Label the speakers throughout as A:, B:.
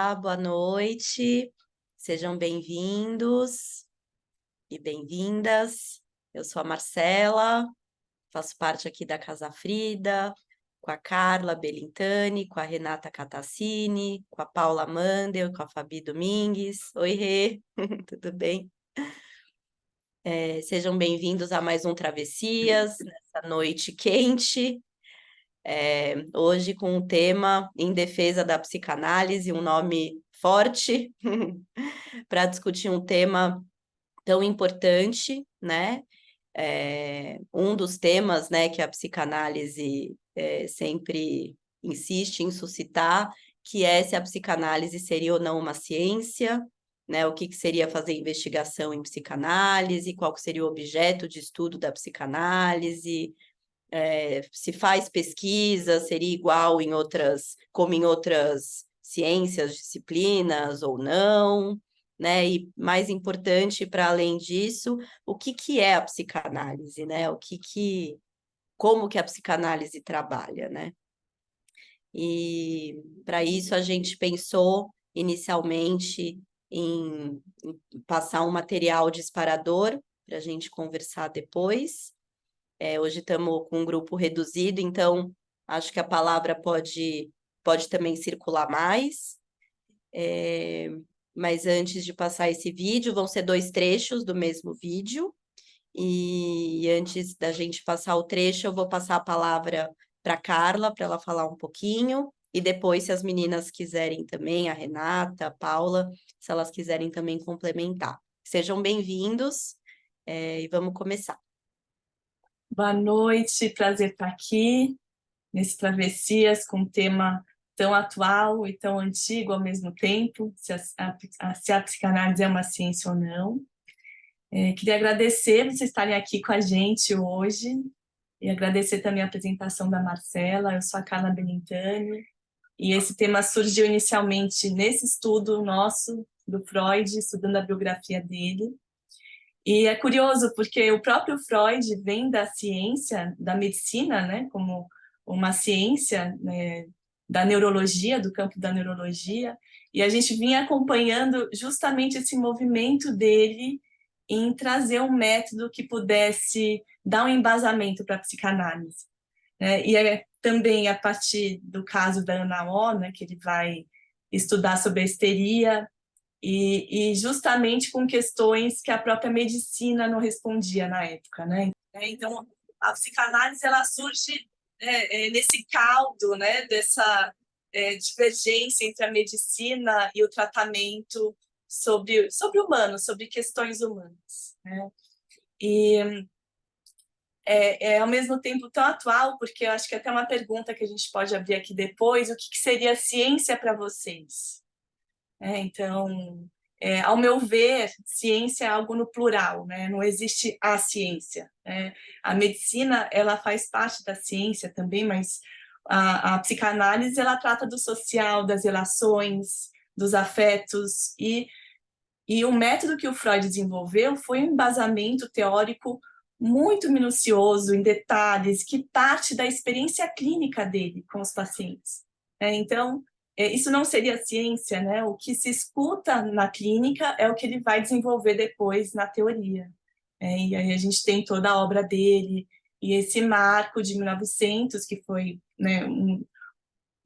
A: Olá, boa noite, sejam bem-vindos e bem-vindas. Eu sou a Marcela, faço parte aqui da Casa Frida, com a Carla Belintani, com a Renata Catassini, com a Paula Mandel, com a Fabi Domingues. Oi, Rê, tudo bem? Sejam bem-vindos a mais um Travessias, nessa noite quente. Hoje com o tema Em Defesa da Psicanálise, um nome forte, para discutir um tema tão importante, né? Um dos temas, né, que a psicanálise sempre insiste em suscitar, que é se a psicanálise seria ou não uma ciência, né? O que seria fazer investigação em psicanálise, qual que seria o objeto de estudo da psicanálise, se faz pesquisa, seria igual como em outras ciências, disciplinas ou não, né? E mais importante, para além disso, o que é a psicanálise, né? Como que a psicanálise trabalha, né? E para isso a gente pensou inicialmente em passar um material disparador para a gente conversar depois. Hoje estamos com um grupo reduzido, então acho que a palavra pode também circular mais. Mas antes de passar esse vídeo, vão ser 2 trechos do mesmo vídeo. E antes da gente passar o trecho, eu vou passar a palavra para a Carla, para ela falar um pouquinho. E depois, se as meninas quiserem também, a Renata, a Paula, se elas quiserem também complementar. Sejam bem-vindos, e vamos começar.
B: Boa noite, prazer estar aqui nesse Travessias com um tema tão atual e tão antigo ao mesmo tempo, se a psicanálise é uma ciência ou não. Queria agradecer vocês estarem aqui com a gente hoje e agradecer também a apresentação da Marcela. Eu sou a Carla Belintani e esse tema surgiu inicialmente nesse estudo nosso do Freud, estudando a biografia dele. E é curioso, porque o próprio Freud vem da ciência, da medicina, né, como uma ciência, né, da neurologia, do campo da neurologia, e a gente vinha acompanhando justamente esse movimento dele em trazer um método que pudesse dar um embasamento para a psicanálise, né? E também a partir do caso da Ana O, né, que ele vai estudar sobre a histeria, e justamente com questões que a própria medicina não respondia na época, né? Então, a psicanálise ela surge nesse caldo, né, dessa divergência entre a medicina e o tratamento sobre o humano, sobre questões humanas, né? E ao mesmo tempo tão atual, porque eu acho que até uma pergunta que a gente pode abrir aqui depois, o que seria ciência para vocês? Então, ao meu ver, ciência é algo no plural, né? Não existe a ciência, né? A medicina ela faz parte da ciência também, mas a psicanálise ela trata do social, das relações, dos afetos, e o método que o Freud desenvolveu foi um embasamento teórico muito minucioso, em detalhes, que parte da experiência clínica dele com os pacientes. Então, isso não seria ciência, né? O que se escuta na clínica é o que ele vai desenvolver depois na teoria. E aí a gente tem toda a obra dele, e esse marco de 1900, que foi, né,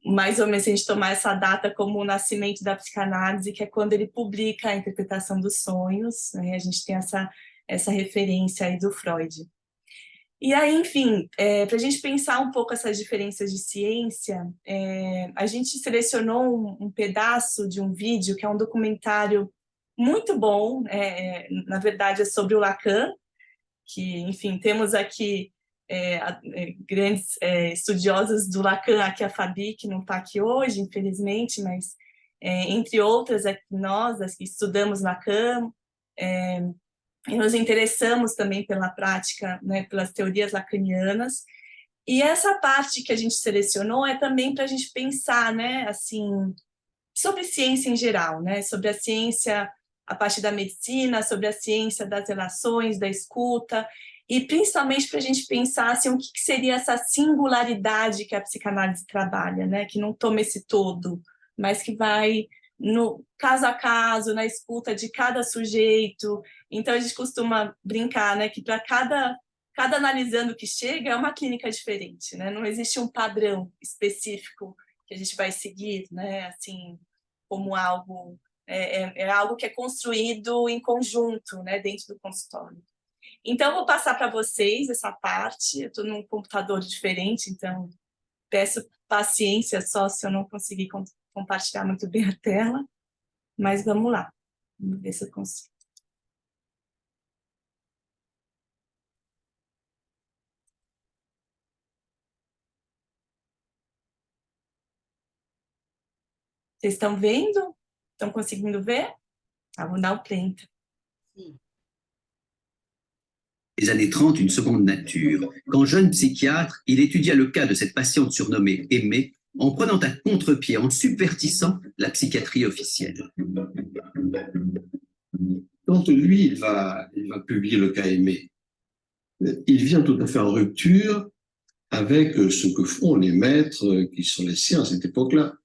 B: mais ou menos, se a gente tomar essa data como o nascimento da psicanálise, que é quando ele publica a interpretação dos sonhos, né? A gente tem essa referência aí do Freud. E aí, enfim, para a gente pensar um pouco essas diferenças de ciência, a gente selecionou um pedaço de um vídeo, que é um documentário muito bom, na verdade é sobre o Lacan, que, enfim, temos aqui grandes estudiosas do Lacan, aqui a Fabi, que não está aqui hoje, infelizmente, mas entre outras, nós as que estudamos Lacan, e nos interessamos também pela prática, né, pelas teorias lacanianas. E essa parte que a gente selecionou é também para a gente pensar, né, assim, sobre ciência em geral, né, sobre a ciência a partir da medicina, sobre a ciência das relações, da escuta, e principalmente para a gente pensar assim, o que seria essa singularidade que a psicanálise trabalha, né, que não toma esse todo, mas que vai no caso a caso, na escuta de cada sujeito. Então, a gente costuma brincar, né, que para cada analisando que chega é uma clínica diferente, né? Não existe um padrão específico que a gente vai seguir, né? Assim, como algo é algo que é construído em conjunto, né? Dentro do consultório. Então, eu vou passar para vocês essa parte. Eu estou num computador diferente, então peço paciência só se eu não conseguir compartilhar muito bem a tela. Mas vamos lá. Vamos ver se eu consigo. Vocês estão vendo? Estão conseguindo ver? Ah, vou dar o play, então.
C: Les années 30, une seconde nature. Quand jeune psychiatre, il étudia le cas de cette patiente surnommée Aimée en prenant à contre-pied, en subvertissant la psychiatrie officielle.
D: Quand lui, il va publier le cas Aimé, il vient tout à fait en rupture avec ce que font les maîtres qui sont les siens à cette époque-là.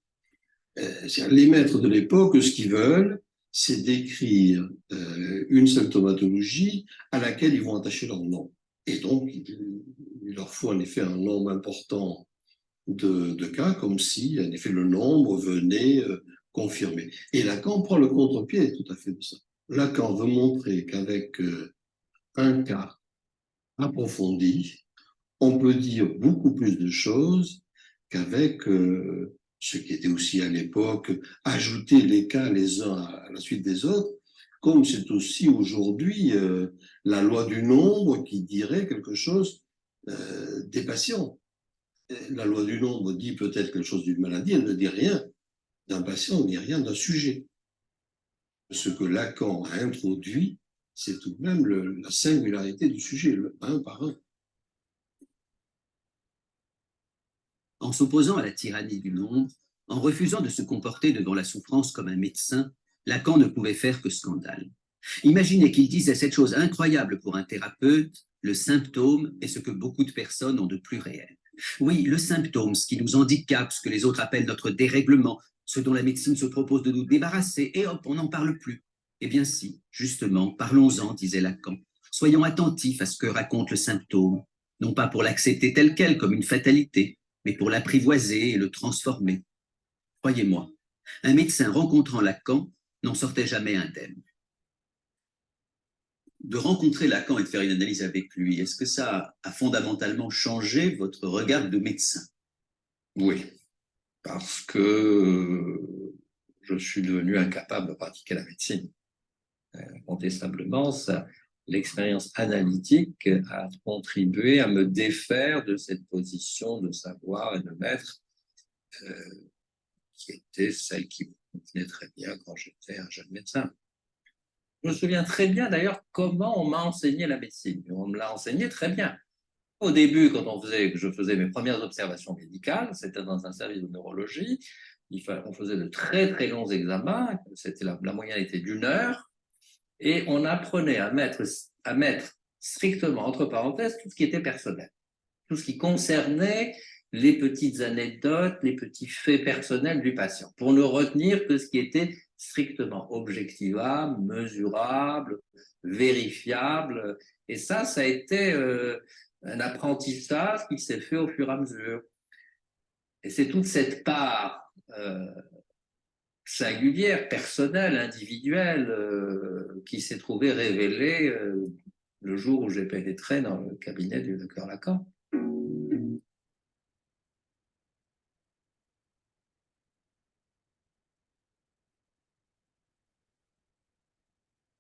D: Les maîtres de l'époque, ce qu'ils veulent, c'est d'écrire une symptomatologie à laquelle ils vont attacher leur nom. Et donc, il leur faut en effet un nombre important de cas, comme si, en effet, le nombre venait confirmer. Et Lacan prend le contre-pied tout à fait de ça. Lacan veut montrer qu'avec un cas approfondi, on peut dire beaucoup plus de choses qu'avec ce qui était aussi à l'époque, ajouter les cas les uns à la suite des autres, comme c'est aussi aujourd'hui la loi du nombre qui dirait quelque chose des patients. La loi du nombre dit peut-être quelque chose d'une maladie, elle ne dit rien d'un patient, elle ne dit rien d'un sujet. Ce que Lacan a introduit, c'est tout de même la singularité du sujet, le un par un.
C: En s'opposant à la tyrannie du nombre, en refusant de se comporter devant la souffrance comme un médecin, Lacan ne pouvait faire que scandale. Imaginez qu'il disait cette chose incroyable pour un thérapeute, le symptôme est ce que beaucoup de personnes ont de plus réel. Oui, le symptôme, ce qui nous handicape, ce que les autres appellent notre dérèglement, ce dont la médecine se propose de nous débarrasser, et hop, on n'en parle plus. Eh bien si, justement, parlons-en, disait Lacan. Soyons attentifs à ce que raconte le symptôme, non pas pour l'accepter tel quel comme une fatalité, mais pour l'apprivoiser et le transformer. Croyez-moi, un médecin rencontrant Lacan n'en sortait jamais indemne. De rencontrer Lacan et de faire une analyse avec lui, est-ce que ça a fondamentalement changé votre regard de médecin?
D: Oui, parce que je suis devenu incapable de pratiquer la médecine. Incontestablement, l'expérience analytique a contribué à me défaire de cette position de savoir et de maître qui était celle qui me convenait très bien quand j'étais un jeune médecin. Je me souviens très bien d'ailleurs comment on m'a enseigné la médecine. On me l'a enseigné très bien. Au début, quand je faisais mes premières observations médicales, c'était dans un service de neurologie, on faisait de très très longs examens, la moyenne était d'1 heure, et on apprenait à mettre strictement entre parenthèses tout ce qui était personnel, tout ce qui concernait les petites anecdotes, les petits faits personnels du patient, pour ne retenir que ce qui était strictement objectivable, mesurable, vérifiable. Et ça a été un apprentissage qui s'est fait au fur et à mesure. Et c'est toute cette part singulière, personnelle, individuelle, qui s'est trouvée révélée le jour où j'ai pénétré dans le cabinet du docteur Lacan.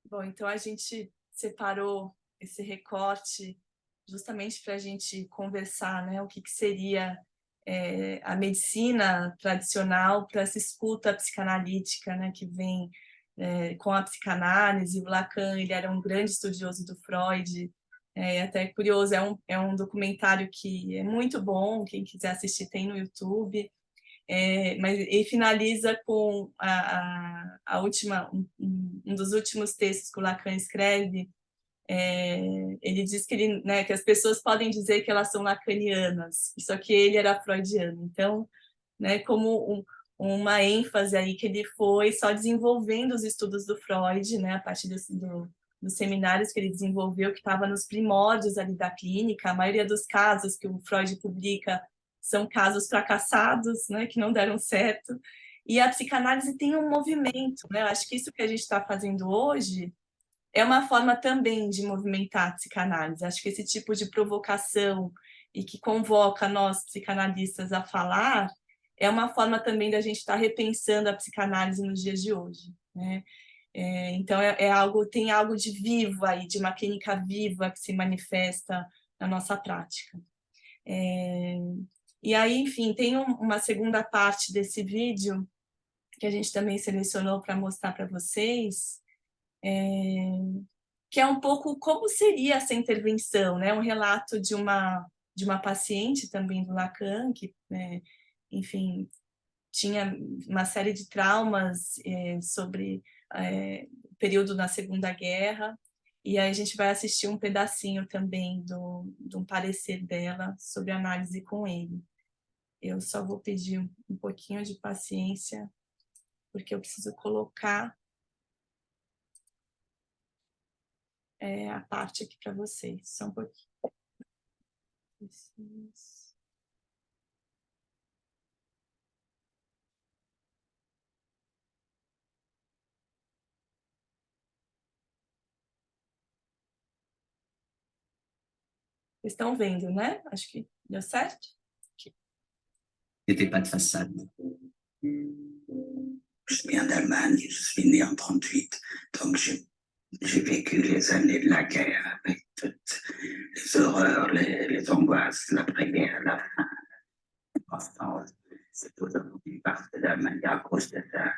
B: Bom, então a gente separou esse recorte justamente para a gente conversar, né, o que seria a medicina tradicional para essa escuta psicanalítica, né, que vem com a psicanálise. O Lacan, ele era um grande estudioso do Freud, até curioso, é um documentário que é muito bom, quem quiser assistir tem no YouTube. Mas ele finaliza com um dos últimos textos que o Lacan escreve. Ele diz que, né, que as pessoas podem dizer que elas são lacanianas, só que ele era freudiano. Então, né, como uma ênfase aí que ele foi só desenvolvendo os estudos do Freud, né, a partir dos seminários que ele desenvolveu, que estava nos primórdios ali da clínica. A maioria dos casos que o Freud publica são casos fracassados, né, que não deram certo. E a psicanálise tem um movimento, né? Eu acho que isso que a gente está fazendo hoje é uma forma também de movimentar a psicanálise. Acho que esse tipo de provocação e que convoca nós, psicanalistas, a falar, é uma forma também da gente estar repensando a psicanálise nos dias de hoje, né? Então, tem algo de vivo aí, de uma clínica viva que se manifesta na nossa prática. E aí, enfim, tem uma segunda parte desse vídeo que a gente também selecionou para mostrar para vocês, que é um pouco como seria essa intervenção, né? Um relato de uma paciente também do Lacan, que, enfim, tinha uma série de traumas sobre o período na Segunda Guerra, e aí a gente vai assistir um pedacinho também de um parecer dela sobre análise com ele. Eu só vou pedir um pouquinho de paciência, porque eu preciso colocar a parte aqui para vocês, só um pouquinho. Vocês estão vendo, né? Acho que deu certo.
C: N'était pas de façade.
E: Je viens d'Allemagne, je suis né en 1938, donc j'ai vécu les années de la guerre avec toutes les horreurs, les angoisses, l'après-guerre, la faim, l'importance. C'est aujourd'hui partie d'Allemagne à cause de ça.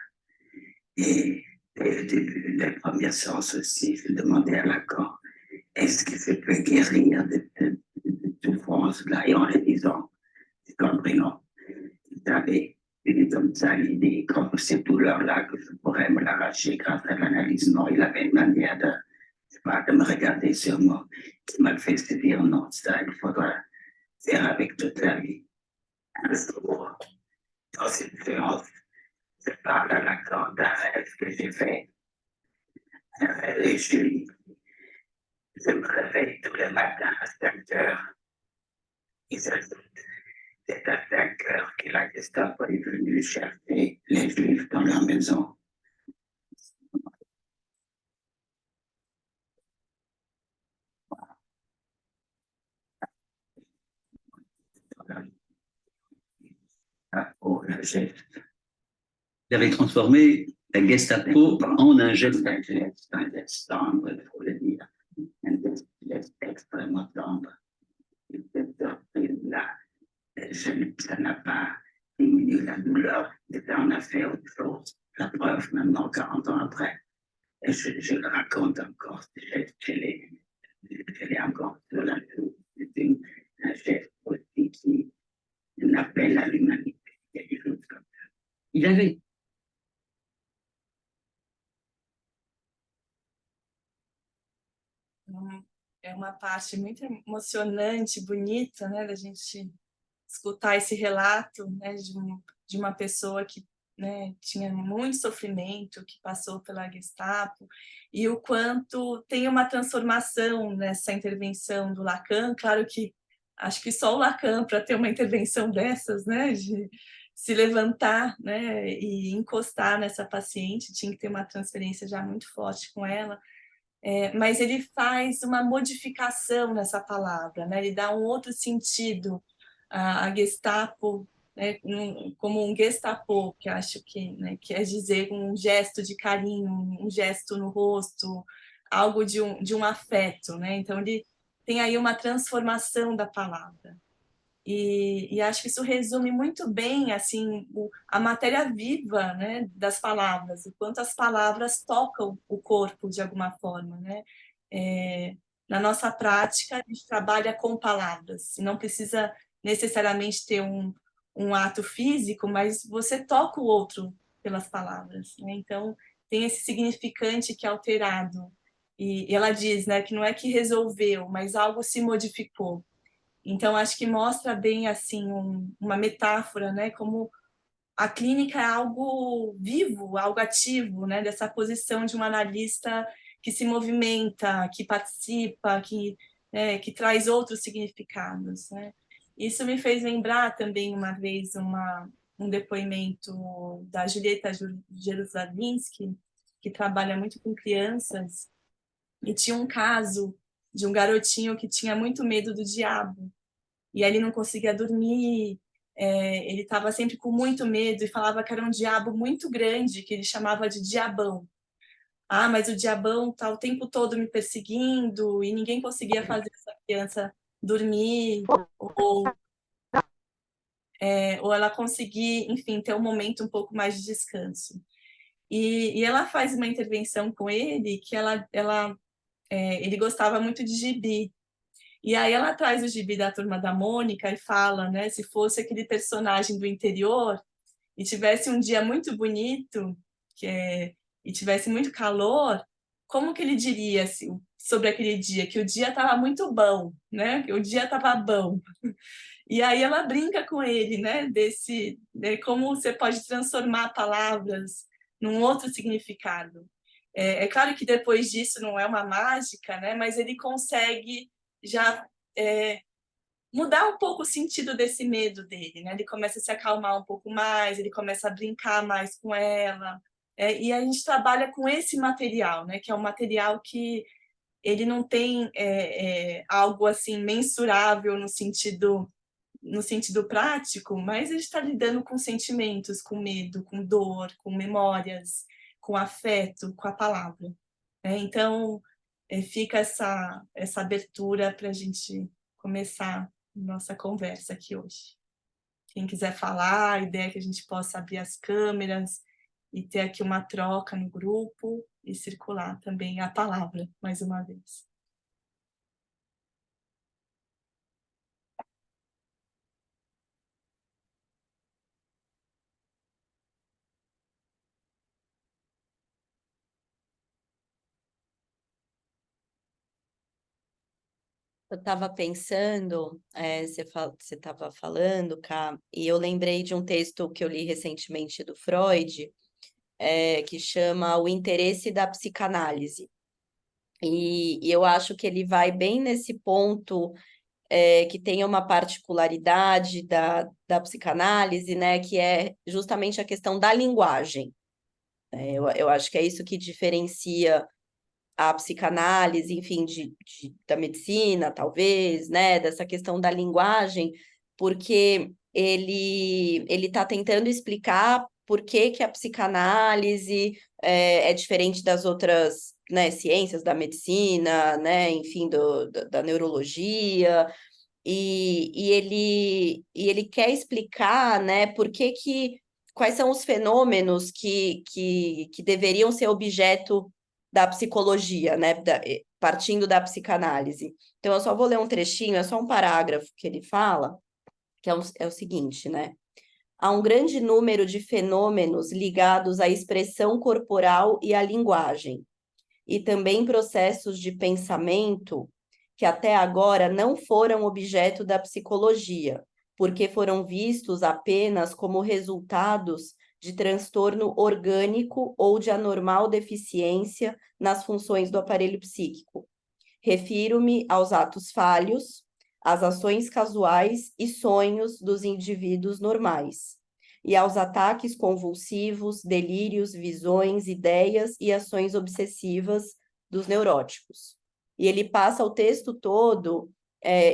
E: Et dès le début, les premières séances aussi, je demandais à Lacan, est-ce que je peux guérir de souffrance là, et en le disant, j'ai compris non. Vous avez comme ça l'idée, comme cette douleur-là, que je pourrais me l'arracher grâce à l'analyse. Non, il avait une manière de me regarder sur moi qui m'a fait se dire non, ça, il faudra faire avec toute la vie. Un jour, dans cette séance, je parle à Lacan d'un rêve que j'ai fait. Un rêve et je me réveille tous les matins à 5 heures. Et c'est à 5 heures que la Gestapo est venue chercher les Juifs dans leur maison. Oh, le geste.
C: Il avait transformé la Gestapo en un geste.
E: Un geste tendre, il faut le dire. Un geste extrêmement tendre. Et cette surprise-là, ça n'a pas diminué la douleur. On a fait autre chose. La preuve, maintenant, 40 ans après. Et je le raconte encore, ce geste, je l'ai encore sur la joue. C'est un geste aussi qui un appel à l'humanité, quelque chose comme ça.
C: Il avait.
B: É uma parte muito emocionante, bonita, né, da gente escutar esse relato, né, de uma pessoa que, né, tinha muito sofrimento, que passou pela Gestapo, e o quanto tem uma transformação nessa intervenção do Lacan. Claro que acho que só o Lacan, para ter uma intervenção dessas, né, de se levantar, né, e encostar nessa paciente, tinha que ter uma transferência já muito forte com ela. Mas ele faz uma modificação nessa palavra, né? Ele dá um outro sentido à Gestapo, né? Como um Gestapo, que acho que, né, quer dizer um gesto de carinho, um gesto no rosto, algo de um afeto, né? Então ele tem aí uma transformação da palavra. E acho que isso resume muito bem assim a matéria viva, né, das palavras, o quanto as palavras tocam o corpo de alguma forma, né? Na nossa prática, a gente trabalha com palavras, e não precisa necessariamente ter um ato físico, mas você toca o outro pelas palavras, né? Então, tem esse significante que é alterado. E ela diz, né, que não é que resolveu, mas algo se modificou. Então, acho que mostra bem assim uma metáfora, né, como a clínica é algo vivo, algo ativo, né? Dessa posição de um analista que se movimenta, que participa, que traz outros significados, né? Isso me fez lembrar também uma vez um depoimento da Julieta Jerusalinski, que trabalha muito com crianças, e tinha um caso de um garotinho que tinha muito medo do diabo, e aí ele não conseguia dormir, ele estava sempre com muito medo e falava que era um diabo muito grande, que ele chamava de diabão. Ah, mas o diabão tá o tempo todo me perseguindo e ninguém conseguia fazer essa criança dormir ou ela conseguir, enfim, ter um momento um pouco mais de descanso. E ela faz uma intervenção com ele que ele gostava muito de gibi. E aí ela traz o gibi da Turma da Mônica e fala, né, se fosse aquele personagem do interior e tivesse um dia muito bonito, e tivesse muito calor, como que ele diria assim, sobre aquele dia? Que o dia estava muito bom, né? Que o dia estava bom. E aí ela brinca com ele, né? Como você pode transformar palavras num outro significado. É claro que depois disso não é uma mágica, né? Mas ele consegue já mudar um pouco o sentido desse medo dele, né? Ele começa a se acalmar um pouco mais, ele começa a brincar mais com ela. E a gente trabalha com esse material, né? Que é um material que ele não tem algo assim mensurável no sentido prático, mas a gente está lidando com sentimentos, com medo, com dor, com memórias, com afeto, com a palavra. Então, fica essa abertura para a gente começar nossa conversa aqui hoje. Quem quiser falar, a ideia é que a gente possa abrir as câmeras e ter aqui uma troca no grupo e circular também a palavra, mais uma vez.
A: Eu estava pensando, você estava falando, Ká, e eu lembrei de um texto que eu li recentemente do Freud, que chama O Interesse da Psicanálise. E eu acho que ele vai bem nesse ponto, que tem uma particularidade da psicanálise, né, que é justamente a questão da linguagem. Eu acho que é isso que diferencia a psicanálise, enfim, da medicina, talvez, né, dessa questão da linguagem, porque ele está tentando explicar por que que a psicanálise é diferente das outras, né, ciências da medicina, né, enfim, da neurologia, e ele quer explicar, né, por que que quais são os fenômenos que deveriam ser objeto da psicologia, né, partindo da psicanálise. Então, eu só vou ler um trechinho, é só um parágrafo que ele fala, que é o seguinte, né? Há um grande número de fenômenos ligados à expressão corporal e à linguagem, e também processos de pensamento que até agora não foram objeto da psicologia, porque foram vistos apenas como resultados de transtorno orgânico ou de anormal deficiência nas funções do aparelho psíquico. Refiro-me aos atos falhos, às ações casuais e sonhos dos indivíduos normais, e aos ataques convulsivos, delírios, visões, ideias e ações obsessivas dos neuróticos. E ele passa o texto todo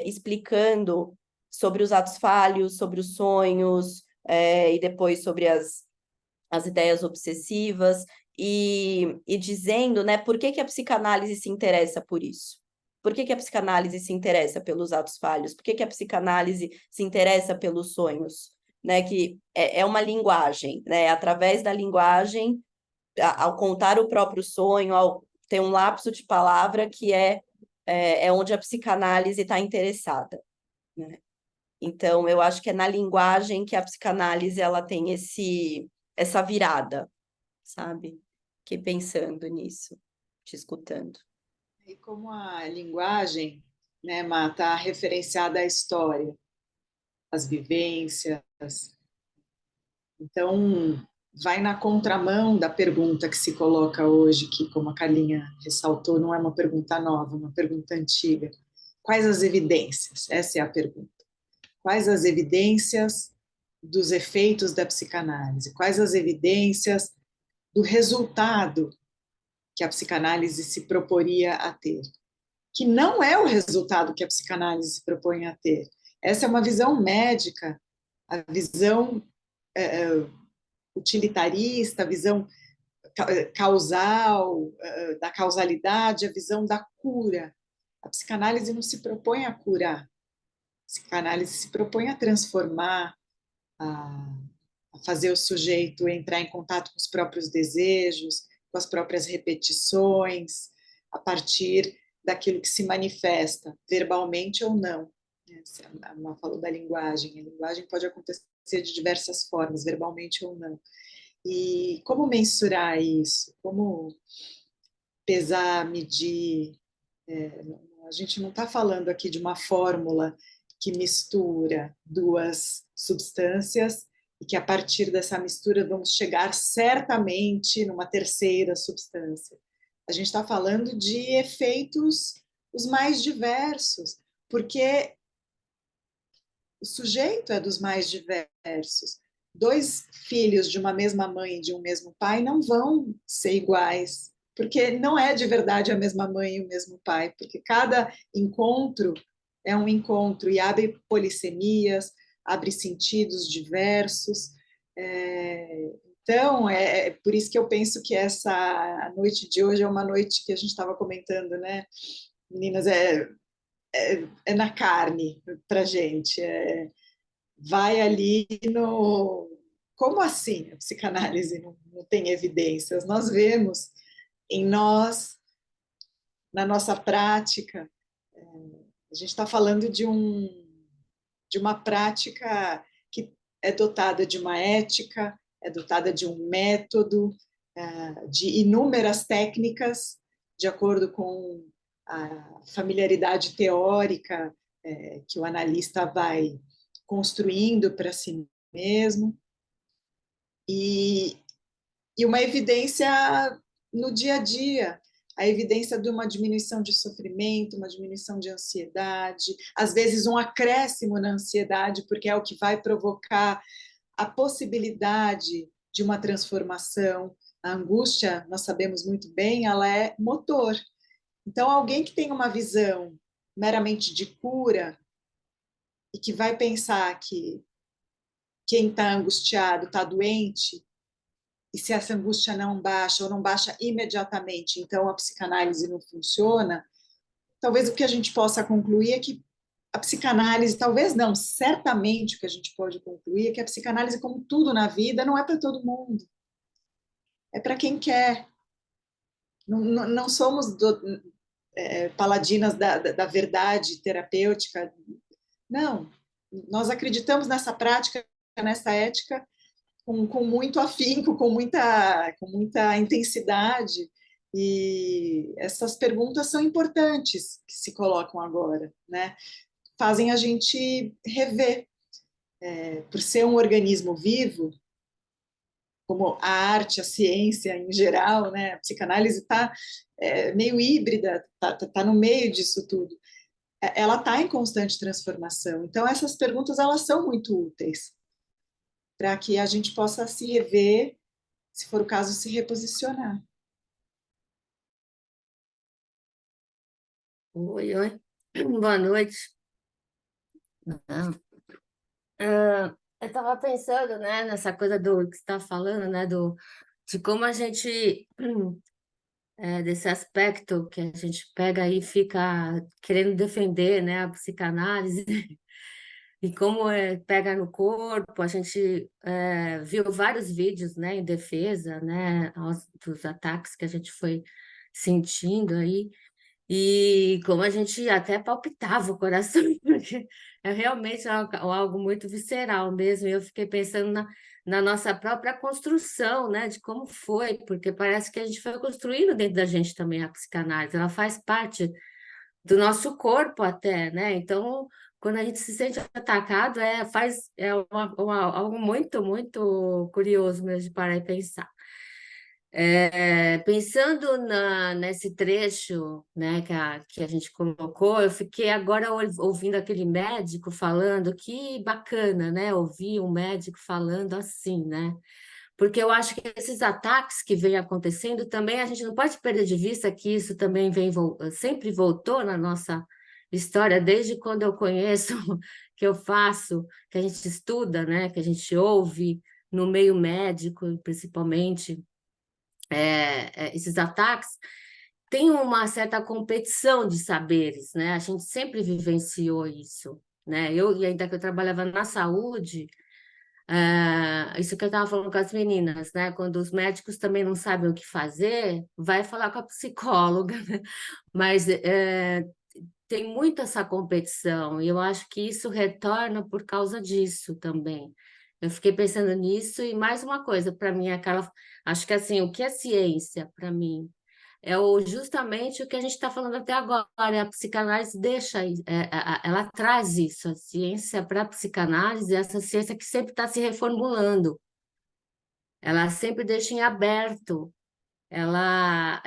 A: explicando sobre os atos falhos, sobre os sonhos, e depois sobre as ideias obsessivas, e dizendo, né, por que que a psicanálise se interessa por isso? Por que que a psicanálise se interessa pelos atos falhos? Por que que a psicanálise se interessa pelos sonhos? Né, que é uma linguagem, né? Através da linguagem, ao contar o próprio sonho, ao ter um lapso de palavra que é onde a psicanálise está interessada, né? Então, eu acho que é na linguagem que a psicanálise ela tem essa virada, sabe? Fiquei pensando nisso, te escutando.
F: E como a linguagem, né, está referenciada à história, às vivências, Então, vai na contramão da pergunta que se coloca hoje, que, como a Carlinha ressaltou, não é uma pergunta nova, é uma pergunta antiga. Quais as evidências? Essa é a pergunta. Quais as evidências dos efeitos da psicanálise? Quais as evidências do resultado que a psicanálise se proporia a ter? Que não é o resultado que a psicanálise se propõe a ter. Essa é uma visão médica, a visão utilitarista, a visão causal, da causalidade, a visão da cura. A psicanálise não se propõe a curar, a psicanálise se propõe a transformar, a fazer o sujeito entrar em contato com os próprios desejos, com as próprias repetições, a partir daquilo que se manifesta, verbalmente ou não. A Má falou da linguagem, a linguagem pode acontecer de diversas formas, verbalmente ou não. E como mensurar isso? Como pesar, medir? A gente não está falando aqui de uma fórmula que mistura duas substâncias e que a partir dessa mistura vamos chegar certamente numa terceira substância. A gente está falando de efeitos os mais diversos, porque o sujeito é dos mais diversos. Dois filhos de uma mesma mãe e de um mesmo pai não vão ser iguais, porque não é de verdade a mesma mãe e o mesmo pai, porque cada encontro é um encontro e abre polissemias, abre sentidos diversos. Então, é por isso que eu penso que essa noite de hoje é uma noite que a gente estava comentando, né? Meninas, é na carne para a gente, vai ali no... Como assim a psicanálise não tem evidências? Nós vemos em nós, na nossa prática, a gente está falando de uma prática que é dotada de uma ética, é dotada de um método, de inúmeras técnicas, de acordo com a familiaridade teórica que o analista vai construindo para si mesmo, e uma evidência no dia a dia, a evidência de uma diminuição de sofrimento, uma diminuição de ansiedade, às vezes um acréscimo na ansiedade, porque é o que vai provocar a possibilidade de uma transformação. A angústia, nós sabemos muito bem, ela é motor. Então, alguém que tem uma visão meramente de cura e que vai pensar que quem está angustiado está doente, e se essa angústia não baixa ou não baixa imediatamente, então a psicanálise não funciona, talvez o que a gente possa concluir é que a psicanálise, talvez não, certamente o que a gente pode concluir é que a psicanálise, como tudo na vida, não é para todo mundo. É para quem quer. Não somos paladinas da verdade terapêutica. Não. Nós acreditamos nessa prática, nessa ética, com muito afinco, com muita intensidade. E essas perguntas são importantes que se colocam agora, né? Fazem a gente rever. Por ser um organismo vivo, como a arte, a ciência em geral, né? A psicanálise está meio híbrida, está no meio disso tudo. Ela está em constante transformação. Então, essas perguntas elas são muito úteis para que a gente possa se rever, se for o caso, se reposicionar.
G: Oi, oi. Boa noite. Eu estava pensando, né, nessa coisa do que você está falando, né, de como a gente, desse aspecto que a gente pega e fica querendo defender, né, a psicanálise, e como pega no corpo. A gente viu vários vídeos, né, em defesa, né, dos ataques que a gente foi sentindo aí. E como a gente até palpitava o coração, porque é realmente algo muito visceral mesmo. E eu fiquei pensando na nossa própria construção, né, de como foi, porque parece que a gente foi construindo dentro da gente também a psicanálise, ela faz parte do nosso corpo até, né? Então, quando a gente se sente atacado, algo muito, muito curioso mesmo de parar e pensar. Pensando nesse trecho, né, que a gente colocou, eu fiquei agora ouvindo aquele médico falando, que bacana, né, ouvir um médico falando assim, né? Porque eu acho que esses ataques que vêm acontecendo também, a gente não pode perder de vista que isso também sempre voltou na nossa história, desde quando eu conheço, que eu faço, que a gente estuda, né, que a gente ouve no meio médico, principalmente, esses ataques, tem uma certa competição de saberes, né? A gente sempre vivenciou isso, né? E ainda que eu trabalhava na saúde, isso que eu estava falando com as meninas, né? Quando os médicos também não sabem o que fazer, vai falar com a psicóloga, né? Mas tem muito essa competição, e eu acho que isso retorna por causa disso também. Eu fiquei pensando nisso, e mais uma coisa, para mim, acho que assim, o que é ciência para mim? Justamente o que a gente está falando até agora, a psicanálise ela traz isso, a ciência para a psicanálise, essa ciência que sempre está se reformulando, ela sempre deixa em aberto, ela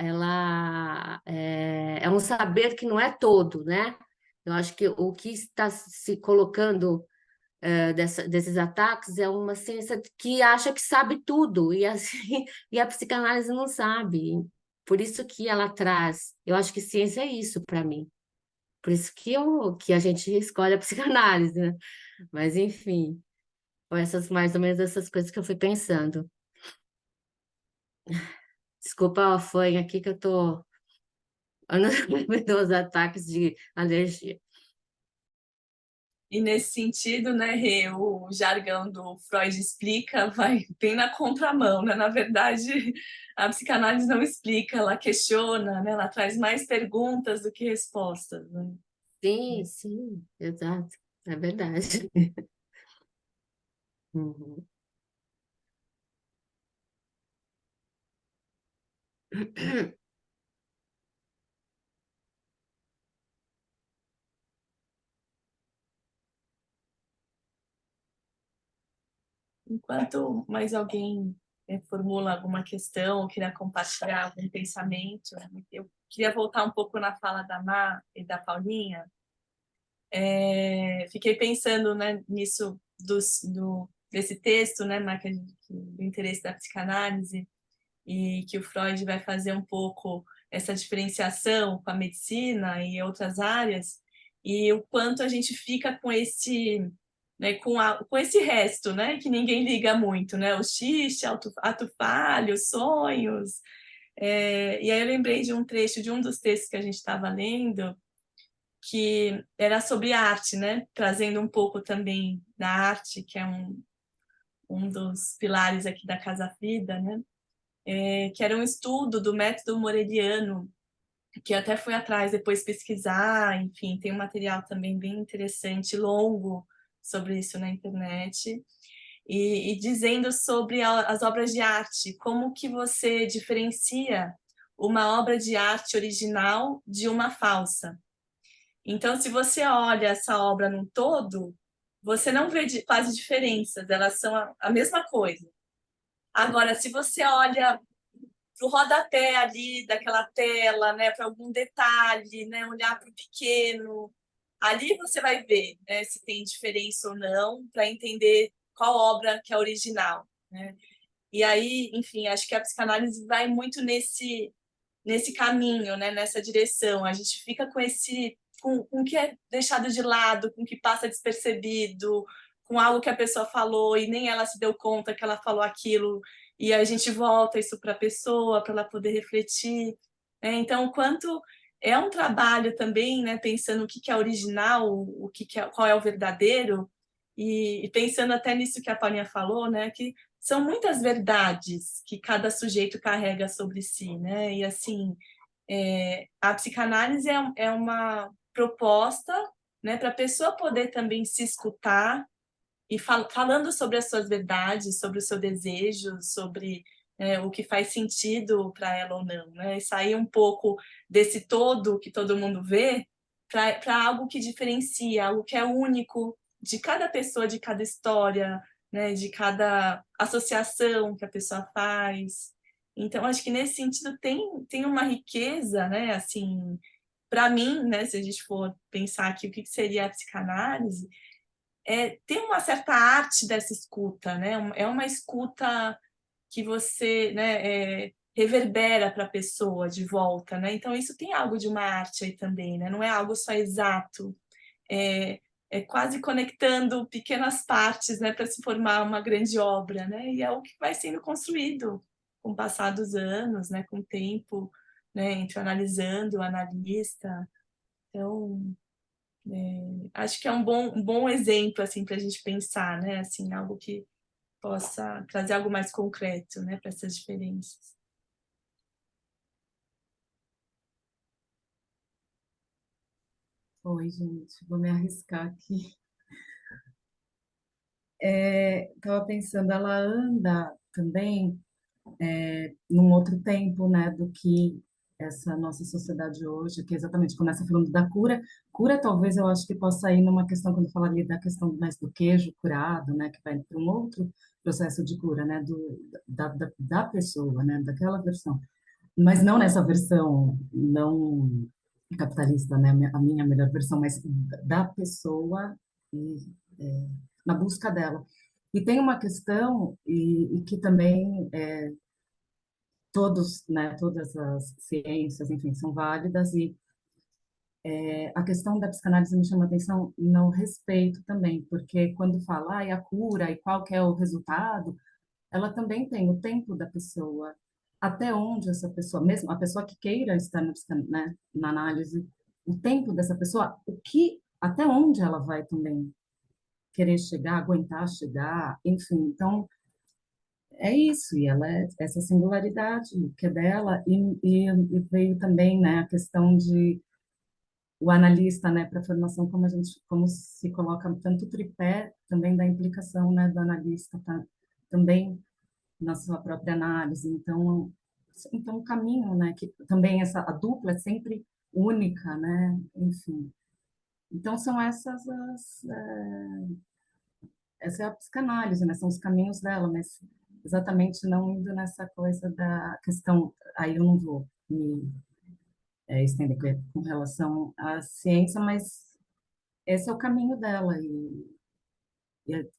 G: é um saber que não é todo, né? Eu acho que o que está se colocando desses ataques é uma ciência que acha que sabe tudo, e, assim, e a psicanálise não sabe. Por isso que ela traz. Eu acho que ciência é isso para mim. Por isso que a gente escolhe a psicanálise, né? Mas, enfim, foi mais ou menos essas coisas que eu fui pensando. Desculpa a fanha aqui que eu tô os ataques de alergia.
B: E nesse sentido, né, Rê, o jargão do Freud explica vai bem na contramão, né? Na verdade, a psicanálise não explica, ela questiona, né? Ela traz mais perguntas do que respostas, né?
G: Sim, sim, exato. É verdade. Uhum.
B: Enquanto mais alguém formula alguma questão, ou queria compartilhar algum pensamento, eu queria voltar um pouco na fala da Má e da Paulinha. Fiquei pensando, né, nisso desse texto, né, Má, do interesse da psicanálise, e que o Freud vai fazer um pouco essa diferenciação com a medicina e outras áreas, e o quanto a gente fica com esse, né, com esse resto, né, que ninguém liga muito, né, o xixi, ato falho, sonhos. E aí eu lembrei de um trecho de um dos textos que a gente estava lendo, que era sobre arte, né, trazendo um pouco também da arte, que é um dos pilares aqui da Casa Vida, né, que era um estudo do método moreliano, que eu até fui atrás depois pesquisar, enfim, tem um material também bem interessante, longo, sobre isso na internet, e dizendo sobre as obras de arte, como que você diferencia uma obra de arte original de uma falsa. Então, se você olha essa obra num todo, você não vê quase diferenças, elas são a mesma coisa. Agora, se você olha para o rodapé ali daquela tela, né, para algum detalhe, né, olhar para o pequeno, ali você vai ver, né, se tem diferença ou não, para entender qual obra que é original, né? E aí, enfim, acho que a psicanálise vai muito nesse caminho, né, nessa direção. A gente fica com o que é deixado de lado, com o que passa despercebido, com algo que a pessoa falou e nem ela se deu conta que ela falou aquilo, e a gente volta isso para a pessoa, para ela poder refletir. Então, o quanto é um trabalho também, né, pensando o que é original, qual é o verdadeiro, e pensando até nisso que a Paulinha falou, né, que são muitas verdades que cada sujeito carrega sobre si, né? E assim, a psicanálise é uma proposta, né, para a pessoa poder também se escutar e falando sobre as suas verdades, sobre o seu desejo, sobre o que faz sentido para ela ou não, né? E sair um pouco desse todo que todo mundo vê para algo que diferencia, algo que é único de cada pessoa, de cada história, né, de cada associação que a pessoa faz. Então, acho que nesse sentido tem uma riqueza, né, assim, para mim, né, se a gente for pensar aqui o que seria a psicanálise, tem uma certa arte dessa escuta, né? É uma escuta que você, né, reverbera para a pessoa de volta, né? Então isso tem algo de uma arte aí também, né? Não é algo só exato, é quase conectando pequenas partes, né, para se formar uma grande obra, né? E é o que vai sendo construído com o passar dos anos, né, com o tempo, né, entre o analisando, o analista. Então, acho que é um bom exemplo assim para a gente pensar, né? Assim, algo que possa trazer algo mais concreto, né, para essas diferenças.
H: Oi, gente, vou me arriscar aqui. Estava pensando, ela anda também num outro tempo, né, do que essa nossa sociedade hoje, que exatamente começa falando da cura. Cura, talvez, eu acho que possa ir numa questão, quando eu falaria da questão mais do queijo curado, né, que vai para um outro processo de cura, né, da pessoa, né, daquela versão. Mas não nessa versão não capitalista, né, a minha melhor versão, mas da pessoa e na busca dela. E tem uma questão e que também todos, né, todas as ciências, enfim, são válidas e a questão da psicanálise me chama a atenção no respeito também, porque quando fala a cura e qual que é o resultado, ela também tem o tempo da pessoa, até onde essa pessoa, mesmo a pessoa que queira estar né, na análise, o tempo dessa pessoa, até onde ela vai também querer chegar, aguentar chegar, enfim. Então, é isso, e ela é essa singularidade que é dela, e veio também, né, a questão de o analista, né, para a formação, como se coloca tanto o tripé também da implicação, né, do analista, tá, também na sua própria análise. Então o caminho, né, que também a dupla é sempre única, né, enfim. Então são essa é a psicanálise, né, são os caminhos dela, mas exatamente não indo nessa coisa da questão, aí eu não vou me estender com relação à ciência, mas esse é o caminho dela, e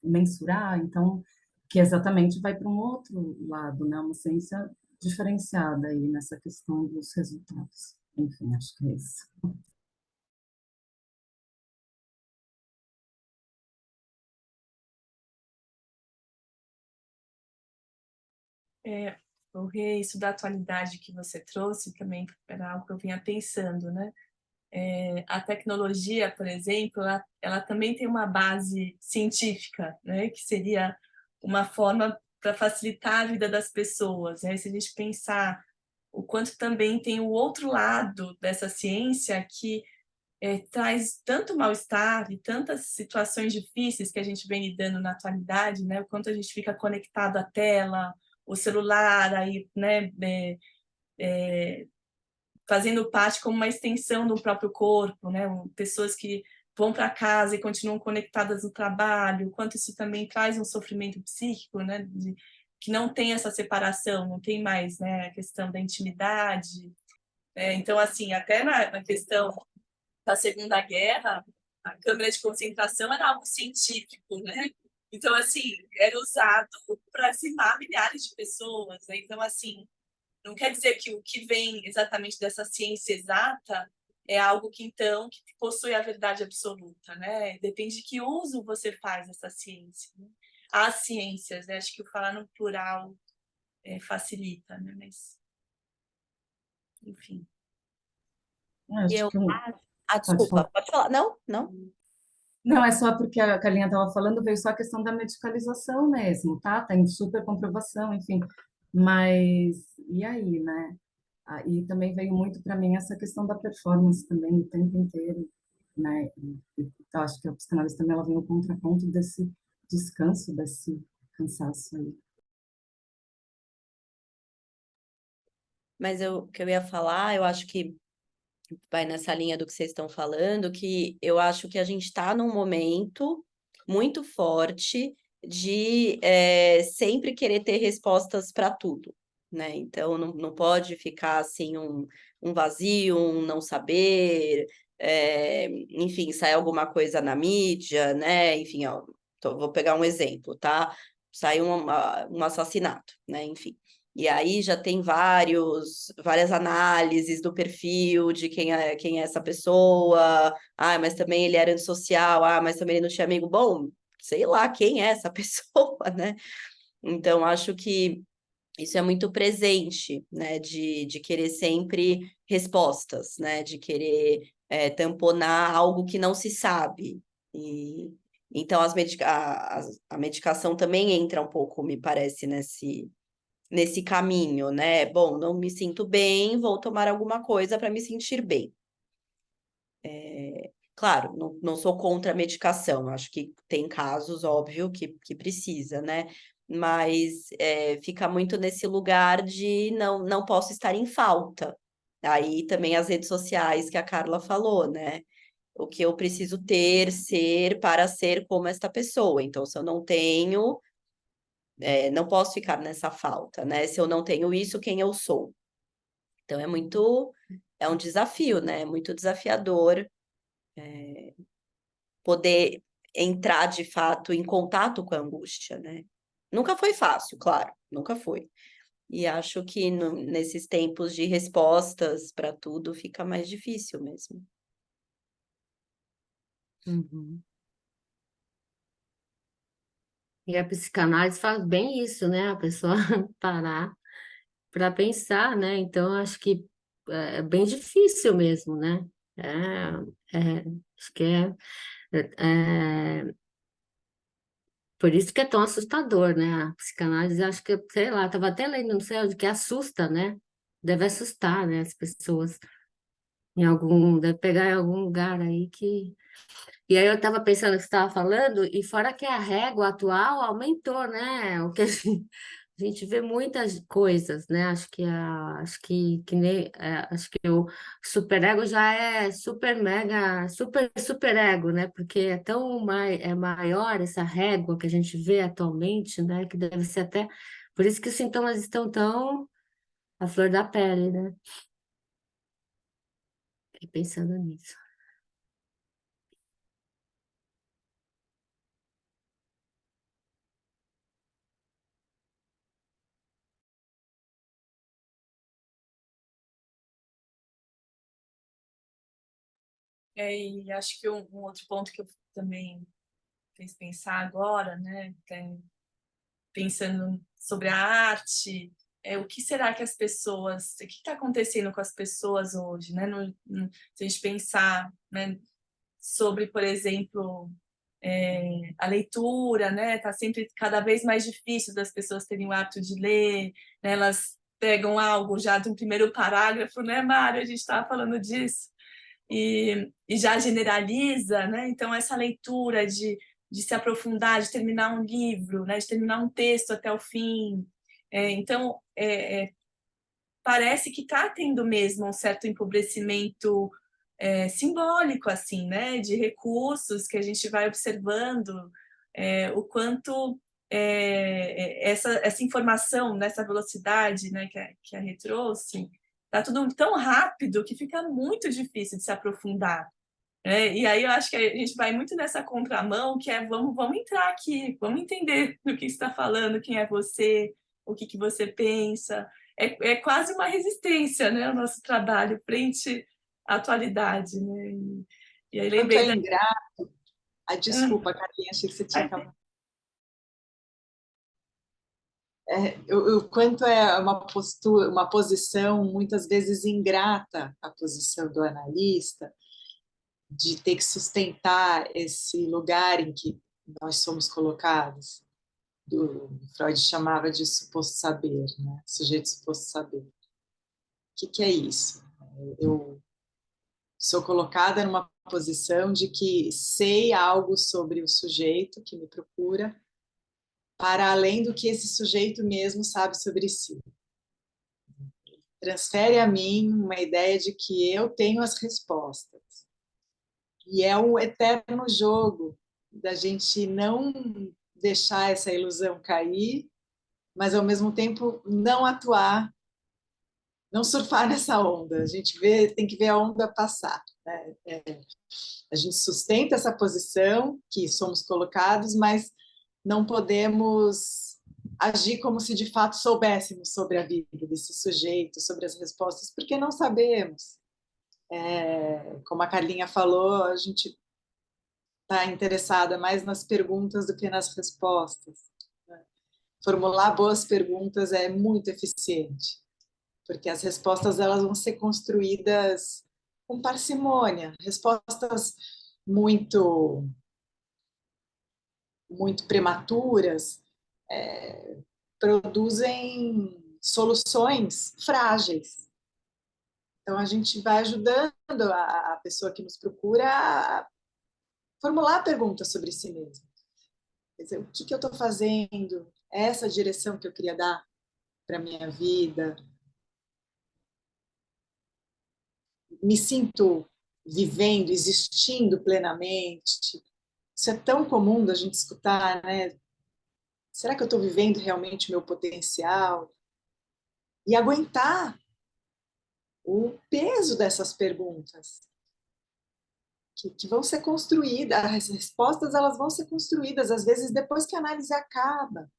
H: mensurar, então, que exatamente vai para um outro lado, né? Uma ciência diferenciada aí nessa questão dos resultados. Enfim, acho que é isso.
B: Porque isso da atualidade que você trouxe também era algo que eu vinha pensando, né? A tecnologia, por exemplo, ela também tem uma base científica, né? Que seria uma forma para facilitar a vida das pessoas, né? Se a gente pensar o quanto também tem o outro lado dessa ciência que traz tanto mal-estar e tantas situações difíceis que a gente vem lidando na atualidade, né? O quanto a gente fica conectado à tela, o celular, aí, né? Fazendo parte como uma extensão do próprio corpo, né? Pessoas que vão para casa e continuam conectadas no trabalho, o quanto isso também traz um sofrimento psíquico, né? Que não tem essa separação, não tem mais, né? A questão da intimidade. Então, assim, até na questão da Segunda Guerra, a câmara de concentração era algo científico, né? Então, assim, era usado para dizimar milhares de pessoas, né? Então, assim, não quer dizer que o que vem exatamente dessa ciência exata é algo que, então, que possui a verdade absoluta, né? Depende de que uso você faz dessa ciência, né? As ciências, né? Acho que o falar no plural facilita, né? Mas, enfim.
H: Acho
A: Eu
H: que pode
A: desculpa,
H: falar.
A: pode falar. Não, não.
H: Não, é só porque a Carlinha estava falando, veio só a questão da medicalização mesmo, tá? Tem super comprovação, enfim. Mas, e aí, né? E também veio muito para mim essa questão da performance também o tempo inteiro, né? E eu acho que a psicanálise também ela vem ao contraponto desse descanso, desse cansaço aí.
A: Mas o que eu ia falar, eu acho que vai nessa linha do que vocês estão falando, que eu acho que a gente está num momento muito forte de sempre querer ter respostas para tudo, né? Então, não pode ficar assim um vazio, um não saber, enfim, sai alguma coisa na mídia, né? Enfim, ó, vou pegar um exemplo, tá? Sai um assassinato, né? Enfim. E aí já tem várias análises do perfil de quem é essa pessoa. Ah, mas também ele era antissocial. Ah, mas também ele não tinha amigo. Bom, sei lá quem é essa pessoa, né? Então, acho que isso é muito presente, né? De querer sempre respostas, né? De querer tamponar algo que não se sabe. E então a medicação também entra um pouco, me parece, nesse caminho, né? Bom, não me sinto bem, vou tomar alguma coisa para me sentir bem. Claro, não sou contra a medicação, acho que tem casos, óbvio, que precisa, né? Mas fica muito nesse lugar de não posso estar em falta. Aí também as redes sociais que a Carla falou, né? O que eu preciso ser para ser como esta pessoa. Então, se eu não tenho, não posso ficar nessa falta, né? Se eu não tenho isso, quem eu sou? Então é um desafio, né? É muito desafiador poder entrar de fato em contato com a angústia, né? Nunca foi fácil, claro, nunca foi. E acho que nesses tempos de respostas para tudo fica mais difícil mesmo.
G: Uhum. E a psicanálise faz bem isso, né? A pessoa parar para pensar, né? Então, acho que é bem difícil mesmo, né? Acho que é por isso que é tão assustador, né? A psicanálise, acho que, sei lá, estava até lendo, não sei onde, que assusta, né? Deve assustar, né? As pessoas deve pegar em algum lugar aí que... E aí eu estava pensando no que você estava falando, e fora que a régua atual aumentou, né? O que a gente vê muitas coisas, né? Que nem, acho que o superego já é super mega, super ego, né? Porque é tão maior essa régua que a gente vê atualmente, né? Que deve ser até por isso que os sintomas estão tão à flor da pele, né? Fiquei pensando nisso.
B: E acho que um outro ponto que eu também fez pensar agora, né? Pensando sobre a arte, o que será que as pessoas, o que está acontecendo com as pessoas hoje, né? Se a gente pensar, né, sobre, por exemplo, a leitura, né? Está sempre cada vez mais difícil das pessoas terem o hábito de ler, né? Elas pegam algo já de um primeiro parágrafo, né, Mário? A gente estava falando disso. E já generaliza, né? Então, essa leitura de se aprofundar, de terminar um livro, né? De terminar um texto até o fim. Então, parece que está tendo mesmo um certo empobrecimento simbólico, assim, né? De recursos que a gente vai observando, o quanto essa informação, nessa velocidade, né, que a Rê trouxe, está tudo tão rápido que fica muito difícil de se aprofundar. E aí eu acho que a gente vai muito nessa contramão, que vamos entrar aqui, vamos entender do que está falando, quem é você, o que você pensa. É quase uma resistência, né, o nosso trabalho frente à atualidade, né? E aí
F: Quanto
B: lembrei
F: é ingrato. Desculpa, Carlinhos, achei que você tinha acabado. O quanto é uma postura, uma posição muitas vezes ingrata, a posição do analista, de ter que sustentar esse lugar em que nós somos colocados. Freud chamava de suposto saber, né? Sujeito suposto saber. O que é isso? Eu sou colocada numa posição de que sei algo sobre o sujeito que me procura, para além do que esse sujeito mesmo sabe sobre si. transfere a mim uma ideia de que eu tenho as respostas. E é um eterno jogo da gente não deixar essa ilusão cair, mas ao mesmo tempo não atuar, não surfar nessa onda. A gente tem que ver a onda passar, né? A gente sustenta essa posição que somos colocados, mas não podemos agir como se de fato soubéssemos sobre a vida desse sujeito, sobre as respostas, porque não sabemos. Como a Carlinha falou, a gente está interessada mais nas perguntas do que nas respostas. Formular boas perguntas é muito eficiente, porque as respostas elas vão ser construídas com parcimônia. Respostas muito muito prematuras produzem soluções frágeis. Então a gente vai ajudando a pessoa que nos procura a formular perguntas sobre si mesma. Quer dizer, o que eu estou fazendo? É essa a direção que eu queria dar para a minha vida? Me sinto vivendo, existindo plenamente? Isso é tão comum da gente escutar, né? Será que eu estou vivendo realmente o meu potencial? E aguentar o peso dessas perguntas, que vão ser construídas, as respostas elas vão ser construídas, às vezes depois que a análise acaba.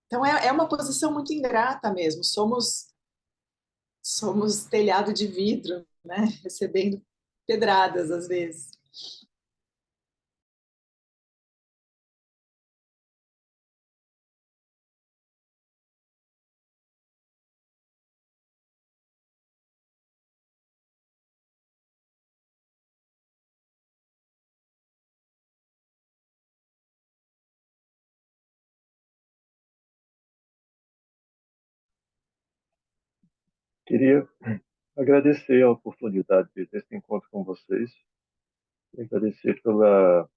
F: Então é uma posição muito ingrata mesmo, somos telhado de vidro, né? Recebendo pedradas às vezes.
I: Queria agradecer a oportunidade de ter esse encontro com vocês, e agradecer pela,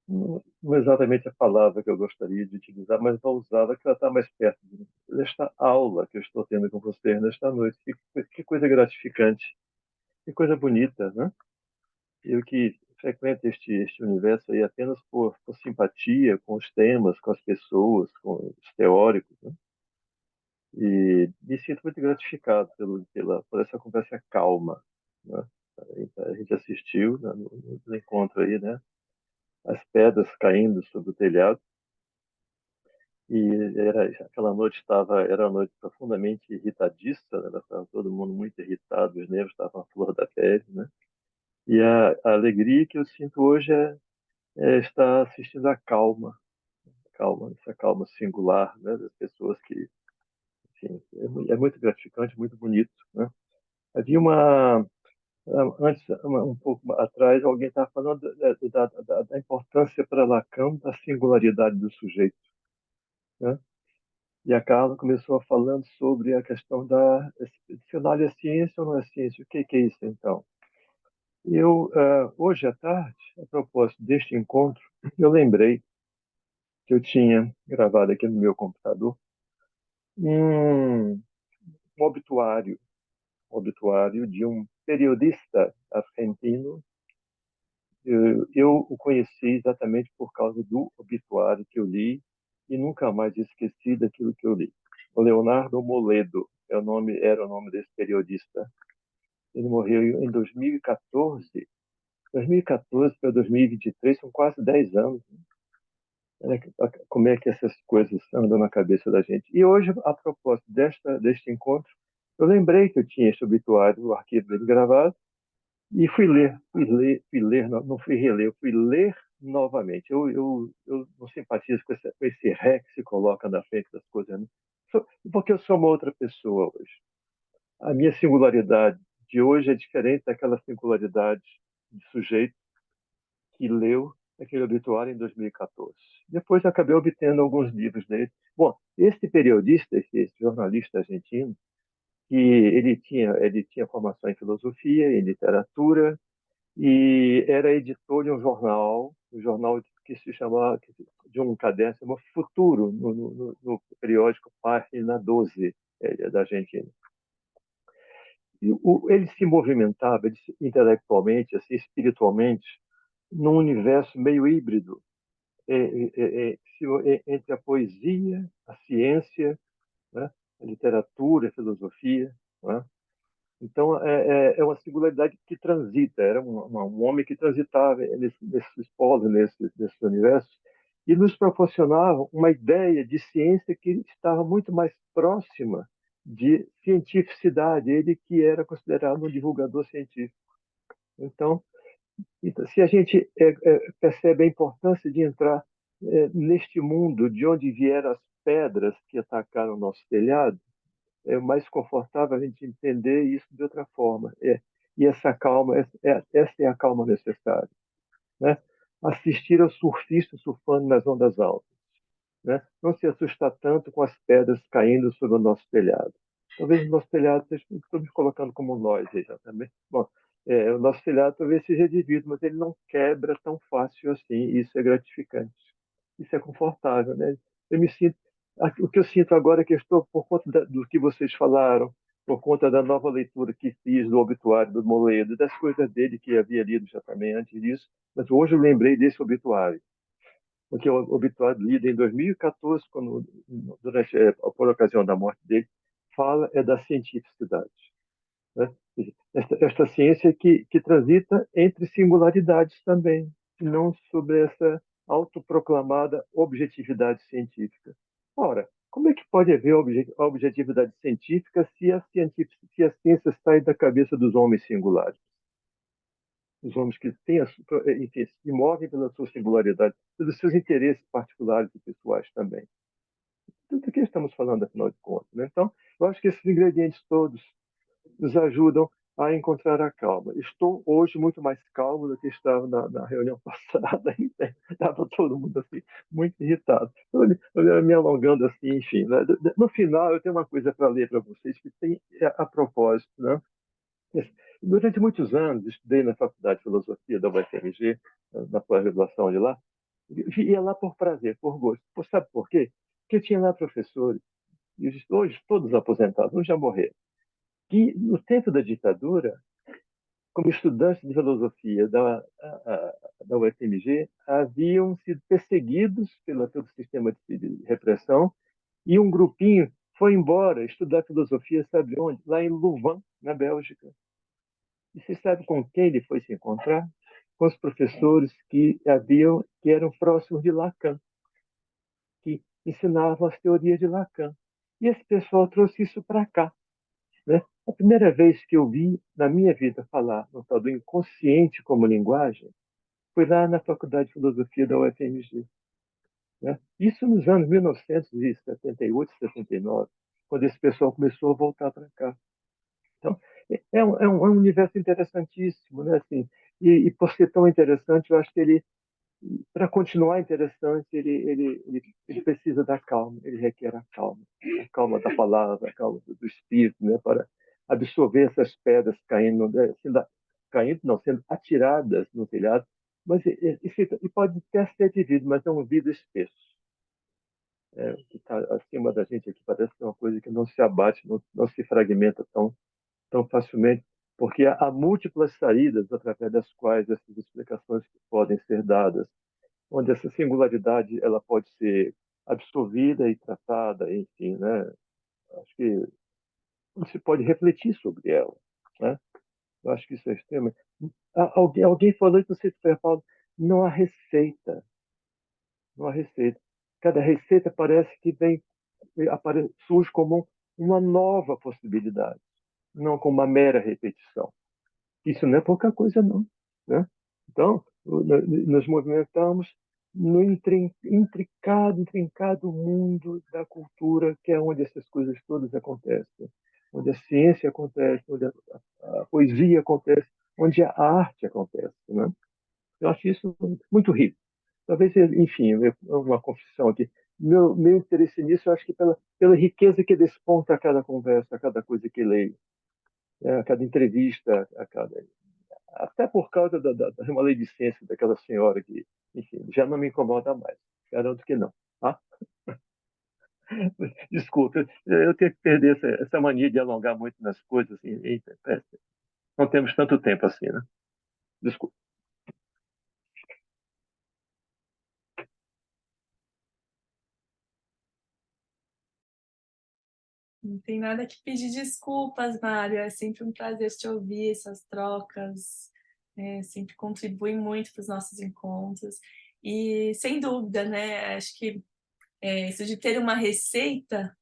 I: não exatamente a palavra que eu gostaria de utilizar, mas vou usá-la que ela está mais perto desta aula que eu estou tendo com vocês nesta noite. Que coisa gratificante, que coisa bonita, né? Eu que frequento este universo aí apenas por simpatia com os temas, com as pessoas, com os teóricos, né? E me sinto muito gratificado por essa conversa calma, né? A gente assistiu, né, no encontro aí, né? As pedras caindo sobre o telhado, e aquela noite era uma noite profundamente irritadista, né? Estava todo mundo muito irritado, os nervos estavam à flor da pele, né? E a alegria que eu sinto hoje é estar assistindo a calma, essa calma singular, né? Das pessoas que, enfim, é muito gratificante, muito bonito, né? Havia antes, um pouco atrás, alguém estava falando da importância para Lacan da singularidade do sujeito, né? E a Carla começou falando sobre a questão dicionário é ciência ou não é ciência? O que é isso, então? Eu, hoje à tarde, a propósito deste encontro, eu lembrei que eu tinha gravado aqui no meu computador um, um obituário de um periodista argentino. Eu o conheci exatamente por causa do obituário que eu li e nunca mais esqueci daquilo que eu li. O Leonardo Moledo era o nome desse periodista. Ele morreu em 2014. 2014 para 2023 são quase 10 anos. Né? Como é que essas coisas andam na cabeça da gente? E hoje, a propósito deste encontro, eu lembrei que eu tinha esse obituário, o arquivo dele gravado, e fui ler, não fui reler, eu fui ler novamente. Eu não simpatizo com esse ré que se coloca na frente das coisas, né? Porque eu sou uma outra pessoa hoje. A minha singularidade de hoje é diferente daquela singularidade de sujeito que leu aquele obituário em 2014. Depois acabei obtendo alguns livros dele. Bom, esse periodista, esse jornalista argentino, que ele tinha formação em filosofia, em literatura, e era editor de um jornal que se chamava, de um caderno chamado Futuro, no periódico Página 12, da Argentina. E ele se movimentava intelectualmente, assim, espiritualmente, num universo meio híbrido entre a poesia, a ciência, né, a literatura, a filosofia, né? Então, é uma singularidade que transita, era um homem que transitava nesses polos, nesses universos, e nos proporcionava uma ideia de ciência que estava muito mais próxima de cientificidade, ele que era considerado um divulgador científico. Então, se a gente percebe a importância de entrar neste mundo de onde vieram as pedras que atacaram o nosso telhado, é mais confortável a gente entender isso de outra forma. E essa calma, essa é a calma necessária, né? Assistir ao surfista surfando nas ondas altas, né? Não se assustar tanto com as pedras caindo sobre o nosso telhado. Talvez o nosso telhado seja, estou me colocando como nós já também. Bom, o nosso telhado talvez seja de vidro, mas ele não quebra tão fácil assim. Isso é gratificante. Isso é confortável, né? Eu me sinto, o que eu sinto agora é que eu estou, por conta do que vocês falaram, por conta da nova leitura que fiz do obituário do Moledo, das coisas dele que havia lido já também antes disso, mas hoje eu lembrei desse obituário, porque o obituário lido em 2014, por ocasião da morte dele, fala da cientificidade, né? Esta ciência que transita entre singularidades também, não sobre essa autoproclamada objetividade científica. Ora, como é que pode haver objetividade científica se a ciência sai da cabeça dos homens singulares? Os homens que têm, enfim, se movem pela sua singularidade, pelos seus interesses particulares e pessoais também. Então, do que estamos falando, afinal de contas, né? Então, eu acho que esses ingredientes todos nos ajudam a encontrar a calma. Estou hoje muito mais calmo do que estava na reunião passada. Estava todo mundo assim, muito irritado. Eu me alongando assim, enfim. Né? No final, eu tenho uma coisa para ler para vocês que tem a propósito. Né? Durante muitos anos, estudei na Faculdade de Filosofia da UFMG, na pós-graduação de lá, ia lá por prazer, por gosto. Sabe por quê? Porque eu tinha lá professores, e hoje todos aposentados, uns já morreram, que no tempo da ditadura, como estudantes de filosofia da UFMG, haviam sido perseguidos pelo sistema de repressão e um grupinho foi embora estudar filosofia, sabe onde? Lá em Louvain, na Bélgica. E você sabe com quem ele foi se encontrar? Com os professores que eram próximos de Lacan, que ensinavam as teorias de Lacan. E esse pessoal trouxe isso para cá, né? A primeira vez que eu vi na minha vida falar no tal do inconsciente como linguagem foi lá na Faculdade de Filosofia da UFMG, né? Isso nos anos 1978, 79, quando esse pessoal começou a voltar para cá. Então, é um universo interessantíssimo, né? Assim, e por ser tão interessante, eu acho que ele, para continuar interessante, ele precisa da calma, ele requer a calma da palavra, a calma do espírito, né? Para absorver essas pedras caindo, né? Caindo, não, sendo atiradas no telhado, mas e pode até ser de vidro, mas é um vidro espesso. O que está acima da gente aqui parece que é uma coisa que não se abate, não se fragmenta tão facilmente, porque há múltiplas saídas através das quais essas explicações podem ser dadas, onde essa singularidade ela pode ser absorvida e tratada, enfim, né? Acho que você pode refletir sobre ela, né? Eu acho que isso é extremo. Alguém falou, que você Paulo, não há receita, não há receita. Cada receita parece que surge como uma nova possibilidade, não como uma mera repetição. Isso não é pouca coisa, não, né? Então, nos movimentamos no intrincado mundo da cultura, que é onde essas coisas todas acontecem, onde a ciência acontece, onde a poesia acontece, onde a arte acontece, né? Eu acho isso muito rico. Talvez, enfim, uma confissão aqui. Meu interesse nisso, eu acho que pela riqueza que desponta a cada conversa, a cada coisa que leio, a cada entrevista, a cada até por causa da maledicência daquela senhora que, enfim, já não me incomoda mais. Garanto que não. Tá? Desculpa, eu tenho que perder essa mania de alongar muito nas coisas. Assim, não temos tanto tempo assim, né? Desculpa.
B: Não tem nada que pedir desculpas, Mário. É sempre um prazer te ouvir, essas trocas. Sempre contribuem muito para os nossos encontros. E, sem dúvida, né? Acho que isso de ter uma receita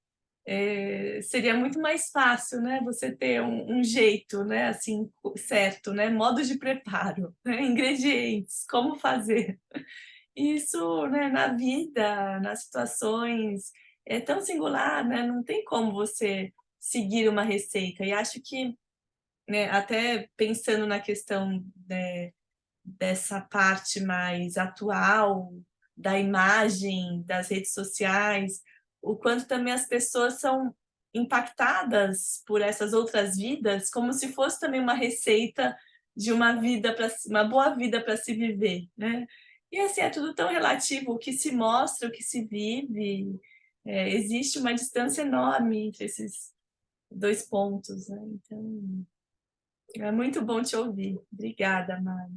B: seria muito mais fácil, né? Você ter um jeito, né? Assim, certo, né? Modos de preparo, né? Ingredientes, como fazer. Isso, né? Na vida, nas situações, é tão singular, né? Não tem como você seguir uma receita. E acho que, né? Até pensando na questão, né, dessa parte mais atual da imagem das redes sociais, o quanto também as pessoas são impactadas por essas outras vidas, como se fosse também uma receita de uma vida para uma boa vida para se viver, né? E assim é tudo tão relativo, o que se mostra, o que se vive, existe uma distância enorme entre esses dois pontos, né? Então é muito bom te ouvir. Obrigada, Mari.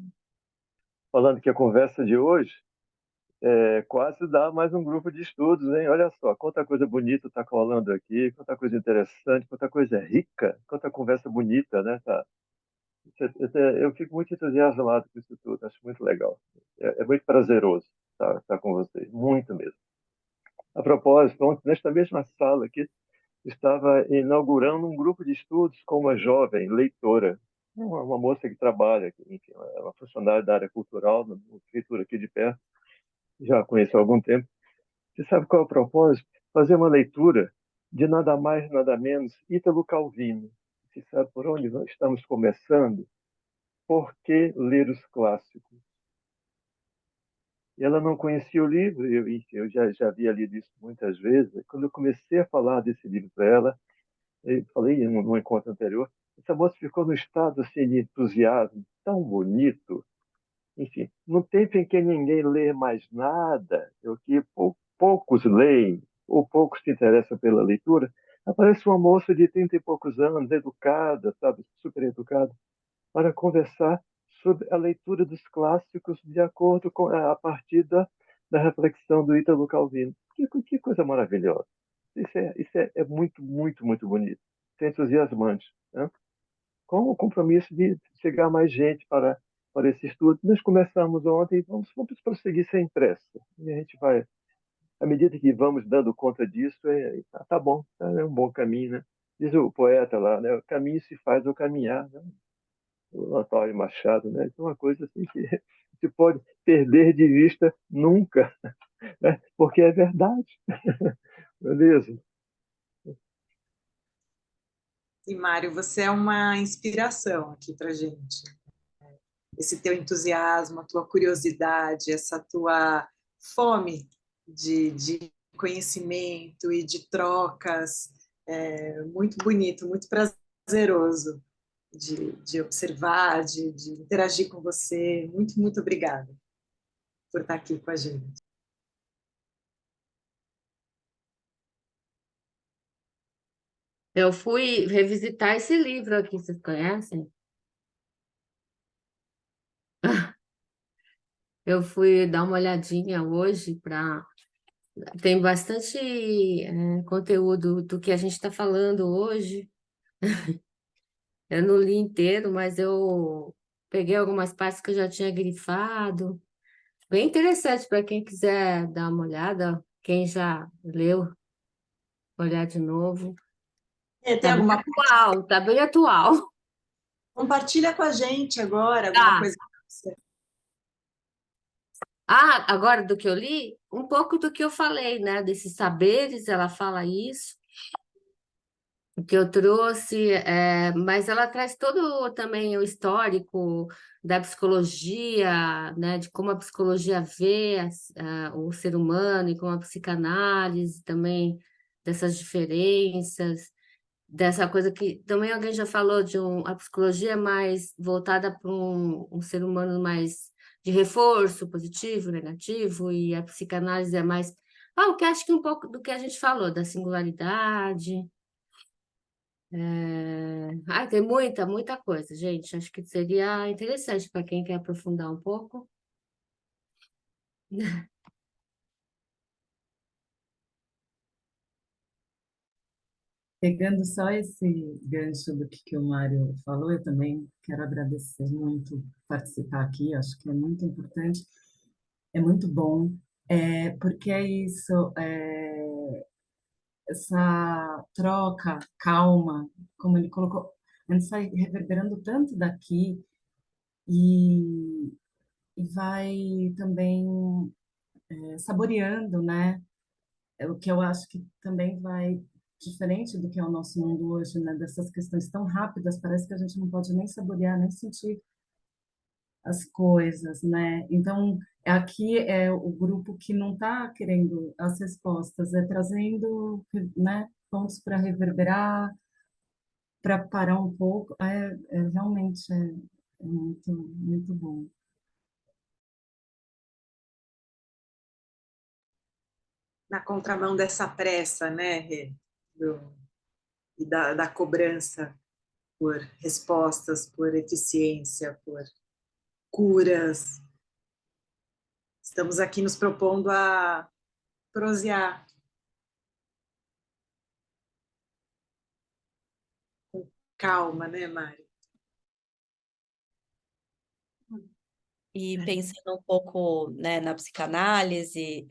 I: Falando que a conversa de hoje quase dá mais um grupo de estudos, hein? Olha só, quanta coisa bonita está rolando aqui, quanta coisa interessante, quanta coisa rica, quanta conversa bonita, né? Tá. Eu fico muito entusiasmado com isso tudo, acho muito legal. É muito prazeroso estar com vocês, muito mesmo. A propósito, ontem, nesta mesma sala aqui, estava inaugurando um grupo de estudos com uma jovem leitora, uma moça que trabalha aqui, enfim, é uma funcionária da área cultural, na prefeitura aqui de perto, já a conheço há algum tempo. Você sabe qual é o propósito? Fazer uma leitura de nada mais, nada menos, Ítalo Calvino. Você sabe por onde nós estamos começando? Por que ler os clássicos? E ela não conhecia o livro, eu já havia lido isso muitas vezes. Quando eu comecei a falar desse livro para ela, eu falei num encontro anterior, essa moça ficou no estado assim, de entusiasmo, tão bonito. Enfim, no tempo em que ninguém lê mais nada, ou que poucos leem, ou poucos se interessam pela leitura, aparece uma moça de 30 e poucos anos, educada, sabe, super educada, para conversar sobre a leitura dos clássicos de acordo com a partir da reflexão do Ítalo Calvino. Que coisa maravilhosa! Isso é muito, muito, muito bonito. Isso é entusiasmante, né? Com o compromisso de chegar a mais gente para esse estudo. Nós começamos ontem, vamos prosseguir sem pressa. E a gente vai, à medida que vamos dando conta disso, tá bom, é um bom caminho, né? Diz o poeta lá, né? O caminho se faz ao caminhar, né? O Antônio Machado, né? Então, uma coisa assim que se pode perder de vista nunca, né? Porque é verdade. Beleza?
F: E, Mário, você é uma inspiração aqui para gente. Esse teu entusiasmo, a tua curiosidade, essa tua fome de conhecimento e de trocas, muito bonito, muito prazeroso de observar, de interagir com você. Muito, muito obrigada por estar aqui com a gente.
G: Eu fui revisitar esse livro aqui, vocês conhecem? Eu fui dar uma olhadinha hoje para. Tem bastante conteúdo do que a gente está falando hoje. Eu não li inteiro, mas eu peguei algumas partes que eu já tinha grifado. Bem interessante para quem quiser dar uma olhada, quem já leu, olhar de novo.
F: Tem alguma
G: Tá bem atual.
F: Compartilha com a gente agora alguma
G: Tá.
F: coisa que você...
G: Ah, agora do que eu li, um pouco do que eu falei, né? Desses saberes, ela fala isso, o que eu trouxe, mas ela traz todo também o histórico da psicologia, né? De como a psicologia vê o ser humano e como a psicanálise também dessas diferenças. dessa coisa que também alguém já falou de a psicologia mais voltada para um ser humano mais de reforço positivo, negativo, e a psicanálise é mais o que acho que um pouco do que a gente falou, da singularidade. Tem muita coisa, gente. Acho que seria interessante para quem quer aprofundar um pouco.
H: Pegando só esse gancho do que o Mário falou, eu também quero agradecer muito participar aqui, acho que é muito importante, é muito bom, porque é isso, essa troca calma, como ele colocou, a gente sai reverberando tanto daqui e, e vai também saboreando, né? O que eu acho que também vai diferente do que é o nosso mundo hoje, né? Dessas questões tão rápidas, parece que a gente não pode nem saborear, nem sentir as coisas, né? Então, aqui é o grupo que não está querendo as respostas, é trazendo, né, pontos para reverberar, para parar um pouco, realmente é muito, muito bom.
F: Na contramão dessa pressa, né, Rê? E da cobrança por respostas, por eficiência, por curas. Estamos aqui nos propondo a prosear com calma, né, Mari?
A: E pensando um pouco, né, na psicanálise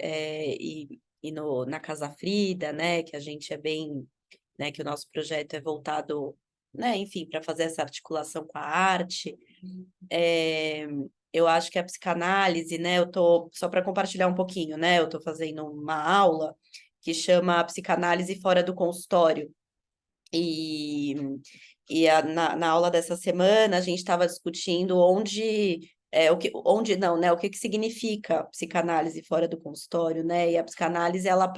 A: na Casa Frida, né, que a gente é bem, né, que o nosso projeto é voltado, né, enfim, para fazer essa articulação com a arte. Eu acho que a psicanálise, né, eu tô, só para compartilhar um pouquinho, né, eu estou fazendo uma aula que chama Psicanálise Fora do Consultório. Na aula dessa semana a gente estava discutindo o que significa psicanálise fora do consultório, né? E a psicanálise ela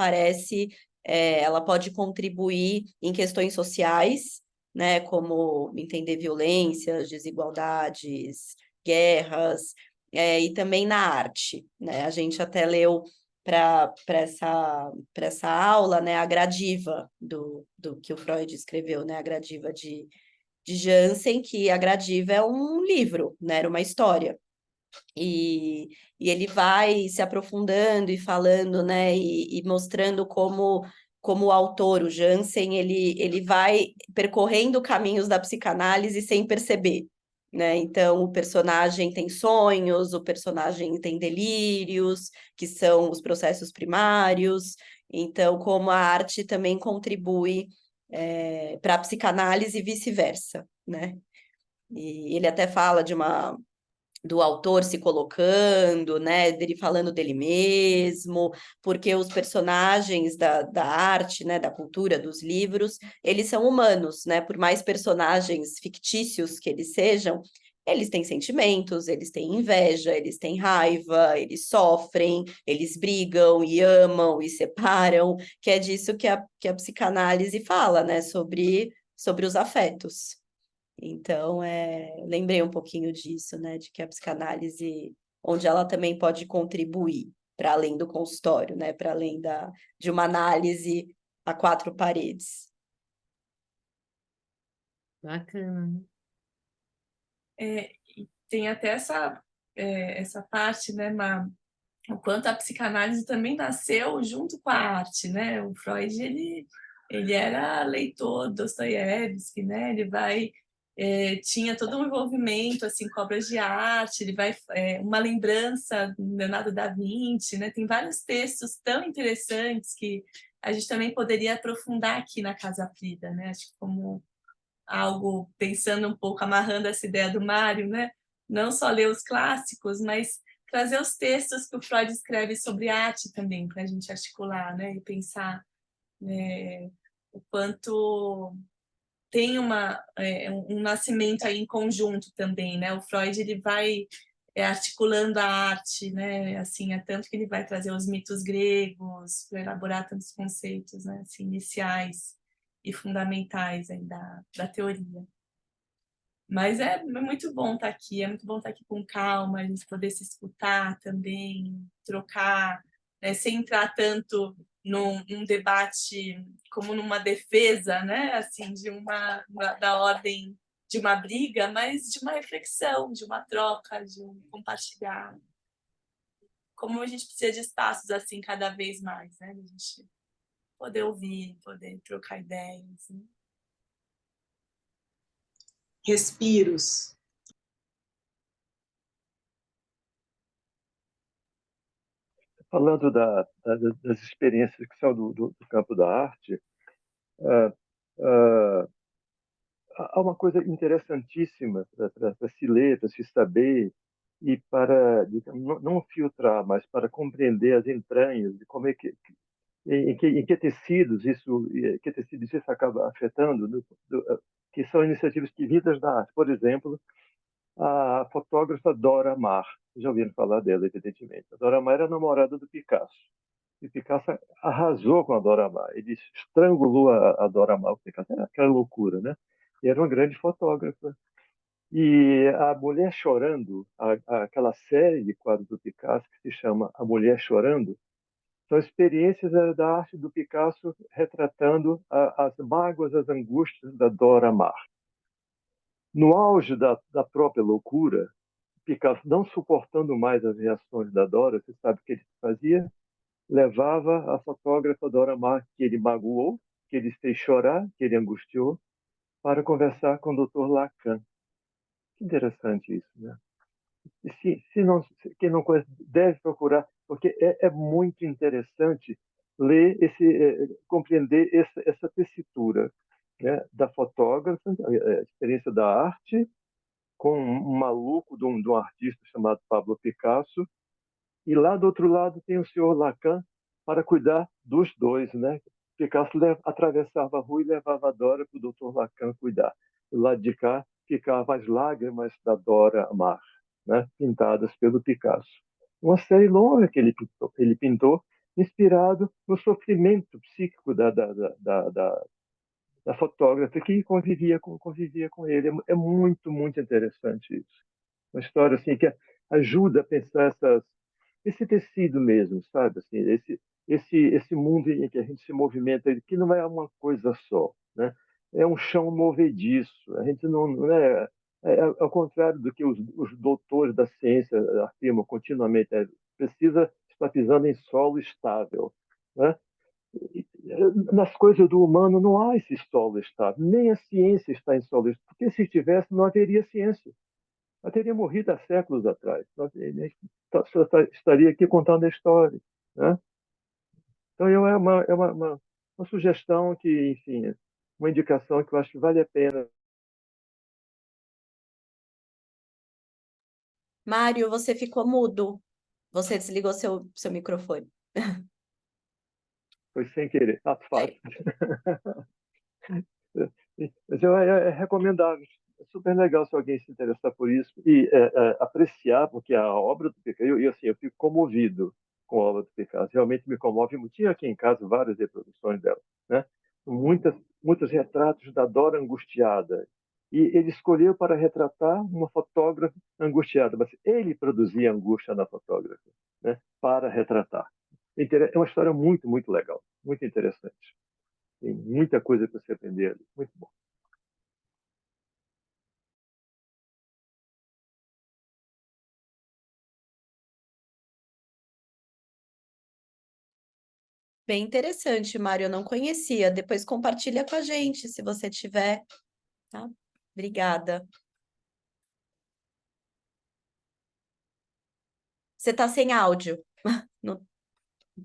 A: ela pode contribuir em questões sociais, né? Como entender violências, desigualdades, guerras, e também na arte, né? A gente até leu para essa aula, né, a gradiva do que o Freud escreveu, né, a gradiva de Jansen, que a gradiva é um livro, né, era uma história. E ele vai se aprofundando e falando, né, e mostrando como o autor, o Jansen, ele vai percorrendo caminhos da psicanálise sem perceber, né? Então, o personagem tem sonhos, o personagem tem delírios, que são os processos primários. Então, como a arte também contribui para a psicanálise e vice-versa, né? E ele até fala do autor se colocando, né, dele falando dele mesmo, porque os personagens da arte, né, da cultura, dos livros, eles são humanos, né, por mais personagens fictícios que eles sejam, eles têm sentimentos, eles têm inveja, eles têm raiva, eles sofrem, eles brigam e amam e separam, que é disso que a psicanálise fala, né, sobre os afetos. Então, lembrei um pouquinho disso, né? De que a psicanálise, onde ela também pode contribuir para além do consultório, né? Para além de uma análise a quatro paredes.
G: Bacana.
B: Tem até essa parte, né, o quanto a psicanálise também nasceu junto com a arte, né? O Freud, ele era leitor de Dostoiévski, né? Tinha todo um envolvimento assim com obras de arte, uma lembrança do Leonardo da Vinci, né? Tem vários textos tão interessantes que a gente também poderia aprofundar aqui na Casa Frida, né? Acho que como algo pensando um pouco, amarrando essa ideia do Mário, né? Não só ler os clássicos, mas trazer os textos que o Freud escreve sobre arte também, para a gente articular, né? E pensar o quanto tem um nascimento aí em conjunto também, né? O Freud ele vai articulando a arte, né? Assim, é tanto que ele vai trazer os mitos gregos para elaborar tantos conceitos, né? Assim, iniciais. e fundamentais aí da teoria. Mas é muito bom estar aqui, é muito bom estar aqui com calma, a gente poder se escutar também, trocar, né, sem entrar tanto num debate como numa defesa, né, assim, da ordem de uma briga, mas de uma reflexão, de uma troca, de um compartilhar. Como a gente precisa de espaços assim cada vez mais, né, a gente poder ouvir, poder trocar ideias, né?
F: Respiros.
I: Falando das experiências que são do campo da arte, uh, uh, há uma coisa interessantíssima para se ler, para se saber e para, digamos, não filtrar, mas para compreender as entranhas de como é em que tecidos isso acaba afetando, que são iniciativas que vindas da arte. Por exemplo, a fotógrafa Dora Maar. Já ouviram falar dela, evidentemente. A Dora Maar era namorada do Picasso. E Picasso arrasou com a Dora Maar. Ele estrangulou a Dora Maar. O Picasso era aquela loucura, né? E era uma grande fotógrafa. E A Mulher Chorando, aquela série de quadros do Picasso que se chama A Mulher Chorando, são experiências da arte do Picasso retratando as mágoas, as angústias da Dora Maar. No auge da própria loucura, Picasso, não suportando mais as reações da Dora, você sabe o que ele fazia? Levava a fotógrafa Dora Maar, que ele magoou, que ele fez chorar, que ele angustiou, para conversar com o Dr. Lacan. Que interessante isso, né? E quem não conhece deve procurar, porque é muito interessante ler compreender essa tessitura, né, da fotógrafa, a experiência da arte, com um maluco de um artista chamado Pablo Picasso, e lá do outro lado tem o senhor Lacan para cuidar dos dois, né? Picasso atravessava a rua e levava a Dora para o doutor Lacan cuidar. Do lado de cá ficavam as lágrimas da Dora Maar, né? Pintadas pelo Picasso. Uma série longa que ele pintou inspirado no sofrimento psíquico da fotógrafa que convivia com ele. É muito, muito interessante isso. Uma história assim que ajuda a pensar esse tecido mesmo, sabe? Assim, esse mundo em que a gente se movimenta, que não é uma coisa só, né? É um chão movediço. A gente não é, ao contrário do que os doutores da ciência afirmam continuamente, precisa estar pisando em solo estável, né? Nas coisas do humano não há esse solo estável, nem a ciência está em solo estável, porque se estivesse não haveria ciência. Ela teria morrido há séculos atrás. Só estaria aqui contando a história, né? Então, uma sugestão que, enfim, uma indicação que eu acho que vale a pena.
A: Mário, você ficou mudo. Você desligou seu microfone.
I: Foi sem querer, ato falho. Mas é recomendável, é super legal se alguém se interessar por isso e apreciar, porque a obra do Picasso, eu fico comovido com a obra do Picasso, realmente me comove muito. Tinha aqui em casa várias reproduções dela, né? Muitos retratos da Dora angustiada. E ele escolheu para retratar uma fotógrafa angustiada, mas ele produzia angústia na fotógrafa, né? Para retratar. É uma história muito, muito legal, muito interessante. Tem muita coisa para se aprender ali. Muito bom.
A: Bem interessante, Mário. Eu não conhecia. Depois compartilha com a gente, se você tiver, tá? Obrigada. Você está sem áudio. No-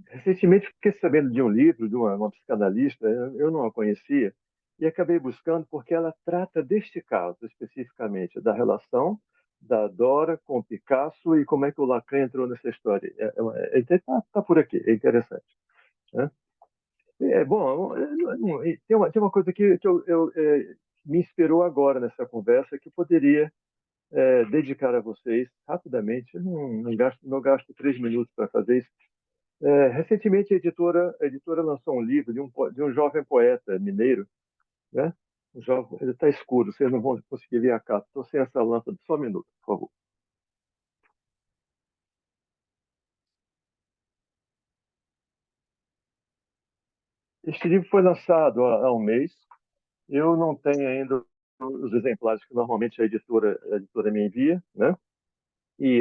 I: Recentemente fiquei sabendo de um livro de uma psicanalista, eu não a conhecia, e acabei buscando porque ela trata deste caso especificamente, da relação da Dora com o Picasso e como é que o Lacan entrou nessa história. Tá por aqui, é interessante, né? Bom, tem uma coisa que me inspirou agora nessa conversa que eu poderia dedicar a vocês rapidamente. Eu não gasto 3 minutos para fazer isso. Recentemente, a editora lançou um livro de um jovem poeta mineiro né? O jovem, ele está escuro, vocês não vão conseguir ver a capa. Estou sem essa lâmpada, só um minuto, por favor. Este livro foi lançado há um mês. Eu não tenho ainda os exemplares que normalmente a editora me envia, né?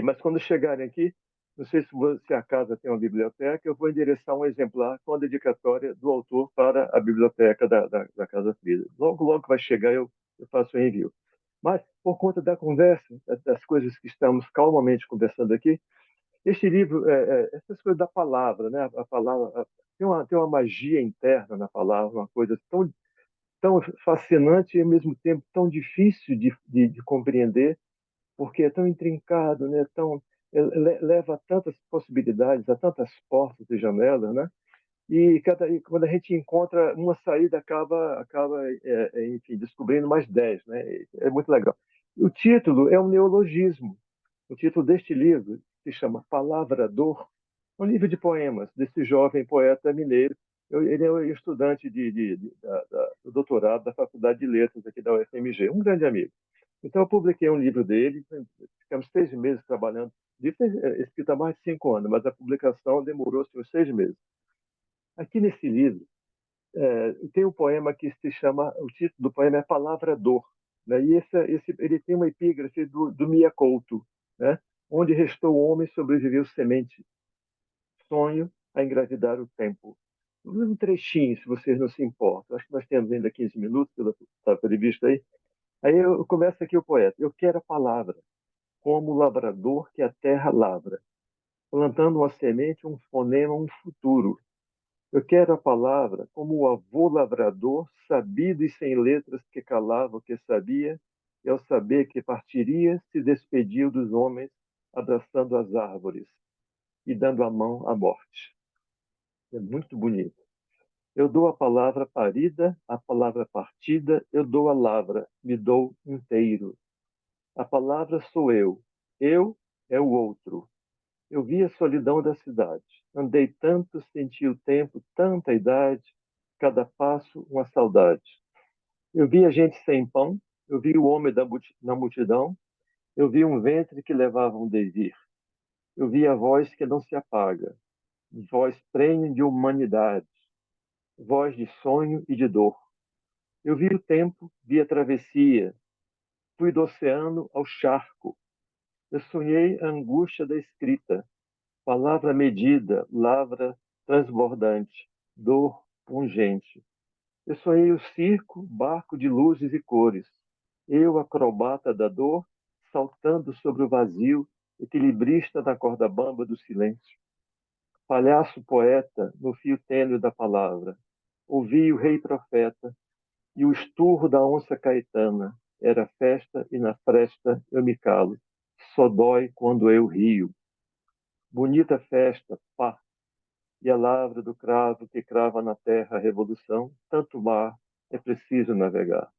I: Mas quando chegarem aqui, não sei se a casa tem uma biblioteca, eu vou endereçar um exemplar com a dedicatória do autor para a biblioteca da Casa Frida. Logo, logo que vai chegar, eu faço o envio. Mas, por conta da conversa, das coisas que estamos calmamente conversando aqui, este livro, essas coisas da palavra, né? A palavra tem uma magia interna na palavra, uma coisa tão fascinante e, ao mesmo tempo, tão difícil de compreender, porque é tão intrincado, né? Leva a tantas possibilidades, a tantas portas e janelas, né? E quando a gente encontra uma saída, acaba enfim, descobrindo mais 10, né? É muito legal. O título é um neologismo. O título deste livro se chama Palavrador, um livro de poemas desse jovem poeta mineiro. Ele é estudante do doutorado da Faculdade de Letras aqui da UFMG, um grande amigo. Então, eu publiquei um livro dele, ficamos 6 meses trabalhando. O livro é escrito há mais de 5 anos, mas a publicação demorou-se uns 6 meses. Aqui nesse livro, tem um poema que se chama, o título do poema é Palavra Dor, né? E ele tem uma epígrafe do Mia Couto, né? Onde restou o homem, sobreviveu semente, sonho a engravidar o tempo. Um trechinho, se vocês não se importam. Acho que nós temos ainda 15 minutos, está previsto aí. Aí eu começo aqui o poeta. Eu quero a palavra, como o lavrador que a terra lavra, plantando uma semente, um fonema, um futuro. Eu quero a palavra como o avô lavrador, sabido e sem letras, que calava o que sabia, e ao saber que partiria, se despediu dos homens, abraçando as árvores e dando a mão à morte. É muito bonito. Eu dou a palavra parida, a palavra partida, eu dou a lavra, me dou inteiro. A palavra sou eu é o outro. Eu vi a solidão da cidade. Andei tanto, senti o tempo, tanta idade, cada passo uma saudade. Eu vi a gente sem pão, eu vi o homem na multidão, eu vi um ventre que levava um devir. Eu vi a voz que não se apaga, voz prenhe de humanidade, voz de sonho e de dor. Eu vi o tempo, vi a travessia, fui do oceano ao charco. Eu sonhei a angústia da escrita, palavra medida, lavra transbordante, dor pungente. Eu sonhei o circo, barco de luzes e cores. Eu, acrobata da dor, saltando sobre o vazio, equilibrista na corda bamba do silêncio. Palhaço poeta no fio tênue da palavra. Ouvi o rei profeta e o esturro da onça caetana. Era festa e na fresta eu me calo. Só dói quando eu rio. Bonita festa, pá, e a lavra do cravo que crava na terra a revolução, tanto mar é preciso navegar.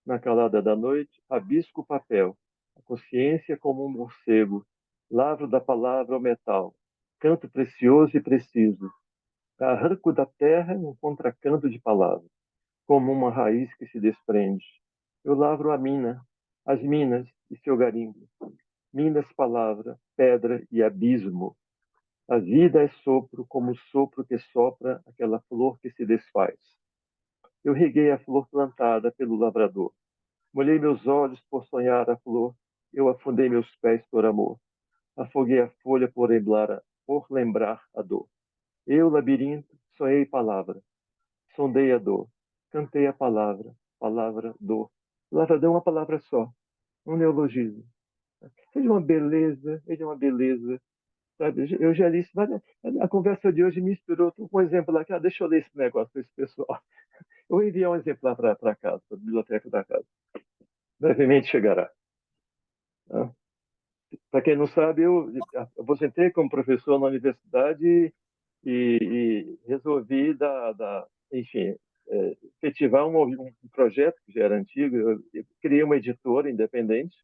I: Na calada da noite, rabisco o papel, a consciência como um morcego, lavro da palavra ao metal, canto precioso e preciso, arranco da terra um contracanto de palavras, como uma raiz que se desprende. Eu lavro a mina, as minas e seu garimpo, minas, palavra, pedra e abismo. A vida é sopro, como o sopro que sopra aquela flor que se desfaz. Eu reguei a flor plantada pelo lavrador. Molhei meus olhos por sonhar a flor. Eu afundei meus pés por amor. Afoguei a folha por lembrar a dor. Eu, labirinto, sonhei palavra. Sondei a dor. Cantei a palavra. Palavra, dor. Lavrador é uma palavra só. Um neologismo. Seja uma beleza, seja uma beleza. Sabe? Eu já li isso. A conversa de hoje me inspirou. Um exemplo aqui. Deixa eu ler esse negócio para esse pessoal. Eu vou enviar um exemplar para casa, para a biblioteca da casa. Brevemente chegará. Tá? Para quem não sabe, eu aposentei como professor na universidade e resolvi enfim, efetivar um projeto que já era antigo. Eu criei uma editora independente,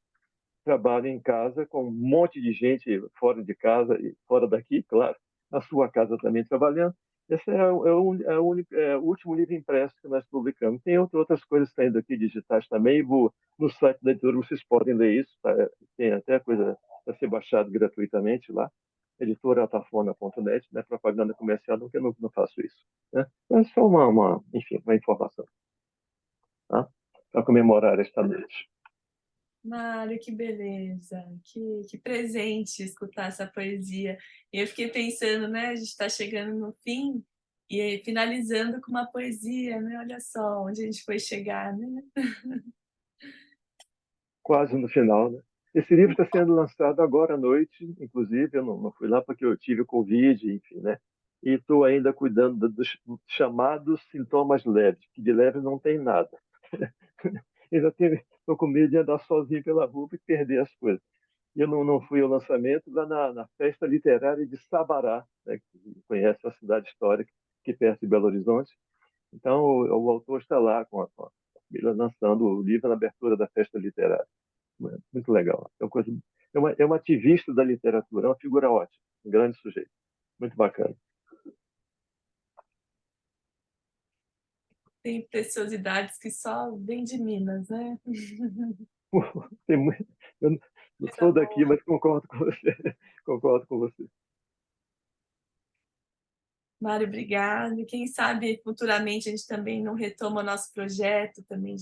I: trabalho em casa com um monte de gente fora de casa e fora daqui, claro, na sua casa também trabalhando. Esse é o último livro impresso que nós publicamos. Tem outras coisas saindo aqui digitais também. No site da editora vocês podem ler isso. Tá? Tem até coisa para ser baixado gratuitamente lá. editora.altafona.net, né? Propaganda comercial, não que eu não faço isso. Né? É só enfim, uma informação. Tá? Para comemorar esta noite.
B: Mário, que beleza, que presente escutar essa poesia. E eu fiquei pensando, né? A gente está chegando no fim e aí, finalizando com uma poesia, né? Olha só onde a gente foi chegar, né?
I: Quase no final, né? Esse livro está sendo lançado agora à noite, inclusive, eu não fui lá porque eu tive Covid, enfim, né? E estou ainda cuidando dos chamados sintomas leves, que de leve não tem nada. Estou com medo de andar sozinho pela rua e perder as coisas. Eu não fui ao lançamento lá na Festa Literária de Sabará, né, que conhece a cidade histórica, que é perto de Belo Horizonte. Então, o autor está lá com a família lançando o livro na abertura da Festa Literária. Muito legal. É uma ativista da literatura, é uma figura ótima, um grande sujeito. Muito bacana.
B: Tem preciosidades que só vêm de Minas, né?
I: Tem muito... Eu não sou daqui, mas concordo com você. Concordo com você.
B: Mário, obrigado. Quem sabe futuramente a gente também não retoma o nosso projeto também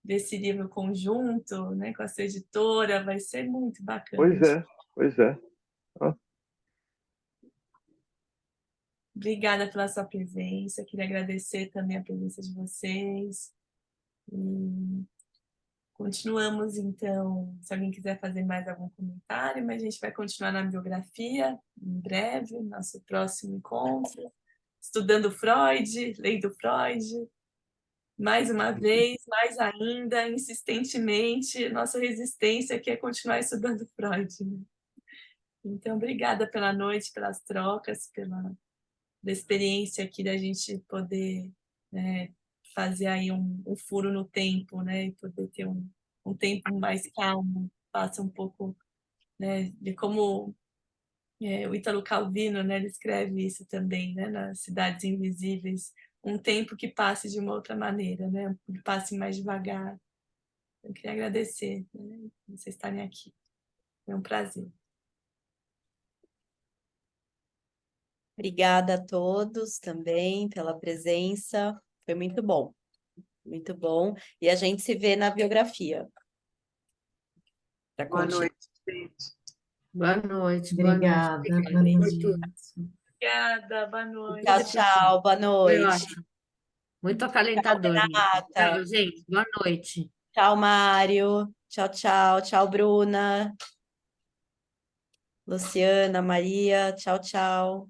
B: desse livro conjunto, né, com a sua editora, vai ser muito bacana.
I: Pois é. Ah,
B: Obrigada pela sua presença, queria agradecer também a presença de vocês. E continuamos, então, se alguém quiser fazer mais algum comentário, mas a gente vai continuar na biografia em breve, nosso próximo encontro, estudando Freud, lendo Freud. Mais uma vez, mais ainda, insistentemente, nossa resistência aqui é continuar estudando Freud. Né? Então, obrigada pela noite, pelas trocas, pela experiência aqui da gente poder, né, fazer aí um furo no tempo, né, e poder ter um tempo mais calmo, passa um pouco, né, de como o Ítalo Calvino, né, ele escreve isso também, né, nas Cidades Invisíveis, um tempo que passe de uma outra maneira, né, que passe mais devagar. Eu queria agradecer, né, vocês estarem aqui. É um prazer.
A: Obrigada a todos também pela presença. Foi muito bom. Muito bom. E a gente se vê na biografia.
F: Boa noite, gente.
G: Boa noite.
H: Obrigada.
G: Boa
H: Boa
G: noite.
H: noite.
B: Obrigada, boa noite.
A: Tchau, tchau. Boa
G: Foi
A: noite.
G: ótimo. Muito acalentador.
A: Renata.
G: Tchau, gente. Boa noite.
A: Tchau, Mário. Tchau, tchau. Tchau, Bruna. Luciana, Maria. Tchau, tchau.